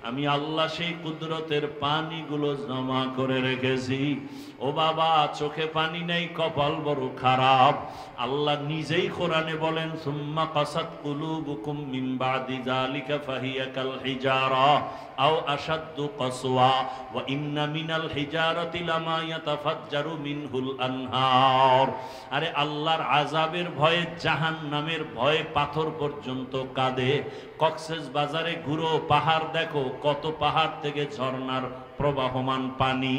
আমি আল্লাহ সেই কুদরতের পানিগুলো জমা করে রেখেছি। ও বাবা, চোখে পানি নেই, কপাল বড় খারাপ। আল্লাহ নিজেই কোরআনে বলেন, সুম্মা কাসাত কুলুবুকুম মিন বাদি যালিকা ফাহিয়া কাল হিজারা আও আশাদ্দু কাসওয়া ওয়া ইন্না মিনাল হিজারাতি লামা ইয়াতাফাজ্জারু মিনহুল আনহার। আরে আল্লাহর আযাবের ভয়ে, জাহান্নামের ভয়ে পাথর পর্যন্ত কাঁদে। কক্সেস বাজারে ঘুরো, পাহাড় দেখো, কত পাহাড় থেকে ঝর্ণার প্রবাহমান পানি।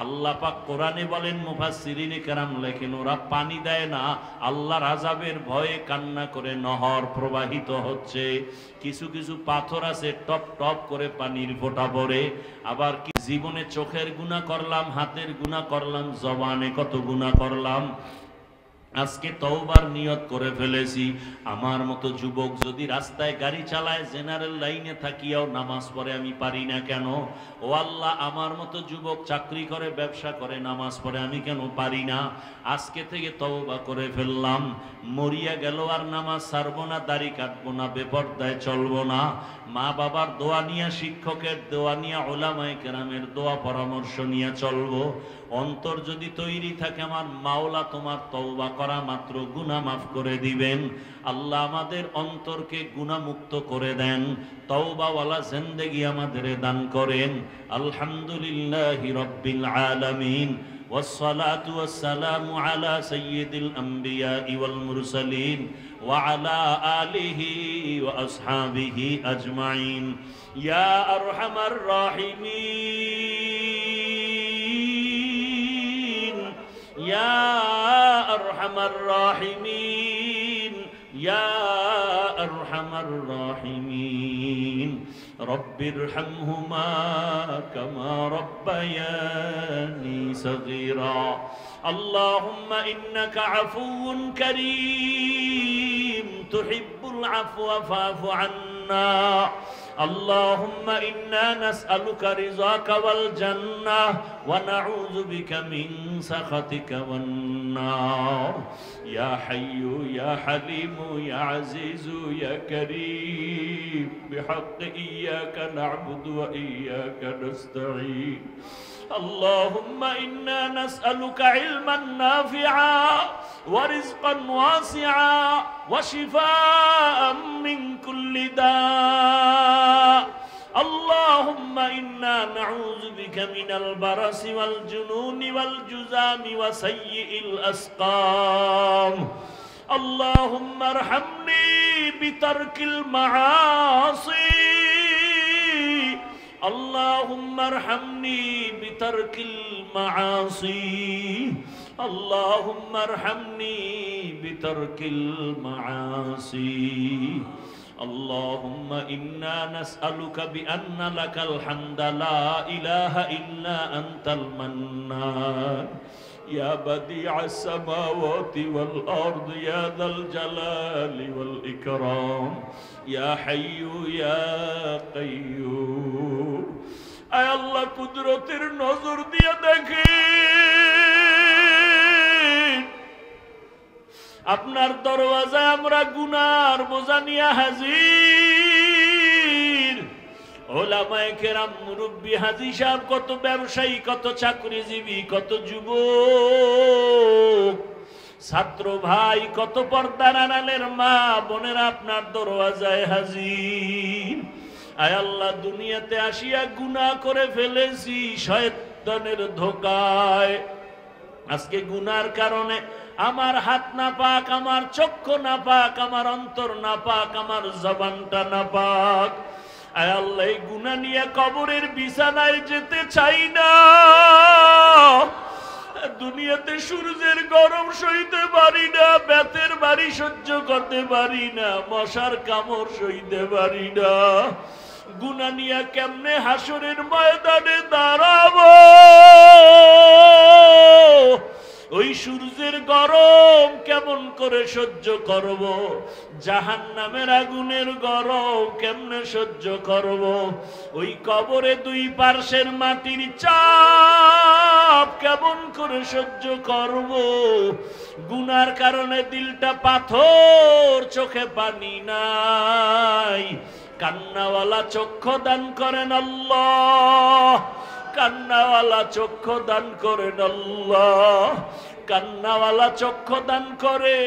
আল্লাহ পাক কোরআনে বলেন, মুফাসসিরিনে কেরাম লেখেন, ওরা পানি দেয় না, আল্লাহর আযাবের ভয়ে কান্না করে নহর প্রবাহিত হচ্ছে। কিছু কিছু পাথর আছে টপ টপ করে পানির ফোঁটা পড়ে। আবার কি জীবনে চোখের গুনাহ করলাম, হাতের গুনাহ করলাম, জবানে কত গুনাহ করলাম। আজকে তওবার নিয়ত করে ফেলেছি, আমার মতো যুবক যদি রাস্তায় গাড়ি চালায়, জেনারেল লাইনে থাকিয়াও নামাজ পড়ে, আমি পারি না কেন? ও আল্লাহ, আমার মতো যুবক চাকরি করে, ব্যবসা করে, নামাজ পড়ে, আমি কেন পারি না? আজকে থেকে তওবা করে ফেললাম। মরিয়া গেল আর নামাজ ছাড়বো না, দাড়ি কাটবো না, বেপরদায় চলবো না। মা বাবার দোয়া নিয়ে, শিক্ষকের দোয়া নিয়ে, উলামায়ে কেরামের দোয়া পরামর্শ নিয়ে চলবো। অন্তর যদি তৈরি থাকে, আমার মাওলা তোমার তওবা করা মাত্র গুনাহ মাফ করে দিবেন। আল্লাহ আমাদের অন্তরকে গুনাহমুক্ত করে দেন, তওবাওয়ালা জিন্দেগি আমাদের দান করেন। আলহামদুলিল্লাহি রাব্বিল আলামিন, والصلاة والسلام على سيد الأنبياء والمرسلين وعلى آله وأصحابه أجمعين يا أرحم الراحمين يا أرحم الراحمين يا أرحم الراحمين رب ارحمهما كما ربياني صغيرا اللهم إنك عفو كريم تحب العفو فاعف عنا اللهم إنا نسألك رضاك والجنة ونعوذ بك من سخطك والنار يا حي يا حليم يا عزيز يا كريم بحق إياك نعبد وإياك نستعين اللهم إنا نسألك علما نافعا ورزقا واسعا وشفاء من كل داء اللهم إنا نعوذ بك من البرص والجنون والجذام وسيء الأسقام اللهم ارحمني بترك المعاصي اللهم ارحمني بترك المعاصي اللهم ارحمني بترك المعاصي اللهم إنا نسألك بأن لك الحمد لا إله إلا أنت المنان يا بديع السماوات والأرض يا ذا الجلال والإكرام يا حي يا قيوم أي الله قدرتের নজর দিয়ে দেখেন আপনার দরওয়াজায় আমরা গুনার বোঝা নিয়ে হাজির ওলামায়ে কেরাম মুরব্বি হাজী সাহেব কত ব্যবসায়ী কত চাকরিজীবী কত যুবক ছাত্র ভাই কত পর্দার আড়ালের মা বোনেরা আপনার দরওয়াজায় হাজির আয় আল্লাহ দুনিয়াতে আসিয়া গুনাহ করে ফেলেছি শয়তানের ধোঁকায় আজকে গুনার কারণে আমার হাত না পাক আমার চক্ষু না পাক আমার অন্তর না পাক আমার জবানটা না পাক আয় আল্লাহ এই গুনাহ নিয়ে কবরের বিছানায় যেতে চাই না দুনিয়াতে সূর্যের গরম সইতে পারি না বেতের বাড়ি সহ্য করতে পারি না মশার কামড় সইতে পারি না গুনাহ নিয়ে কেমনে হাসরের ময়দানে দাঁড়াবো ওই সূর্যের গরম কেমন করে সহ্য করব জাহান্নামের আগুনের গরম কেমনে সহ্য করব ওই কবরে দুই পার্শ্বের মাটির চাপ কেমন করে সহ্য করব গুনার কারণে দিলটা পাথর চোখে পানি নাই কান্নাওয়ালা চক্ষু দান করেন আল্লাহ, কান্নাওয়ালা চক্ষু দান করেন আল্লাহ, কান্নাওয়ালা চক্ষু দান করে।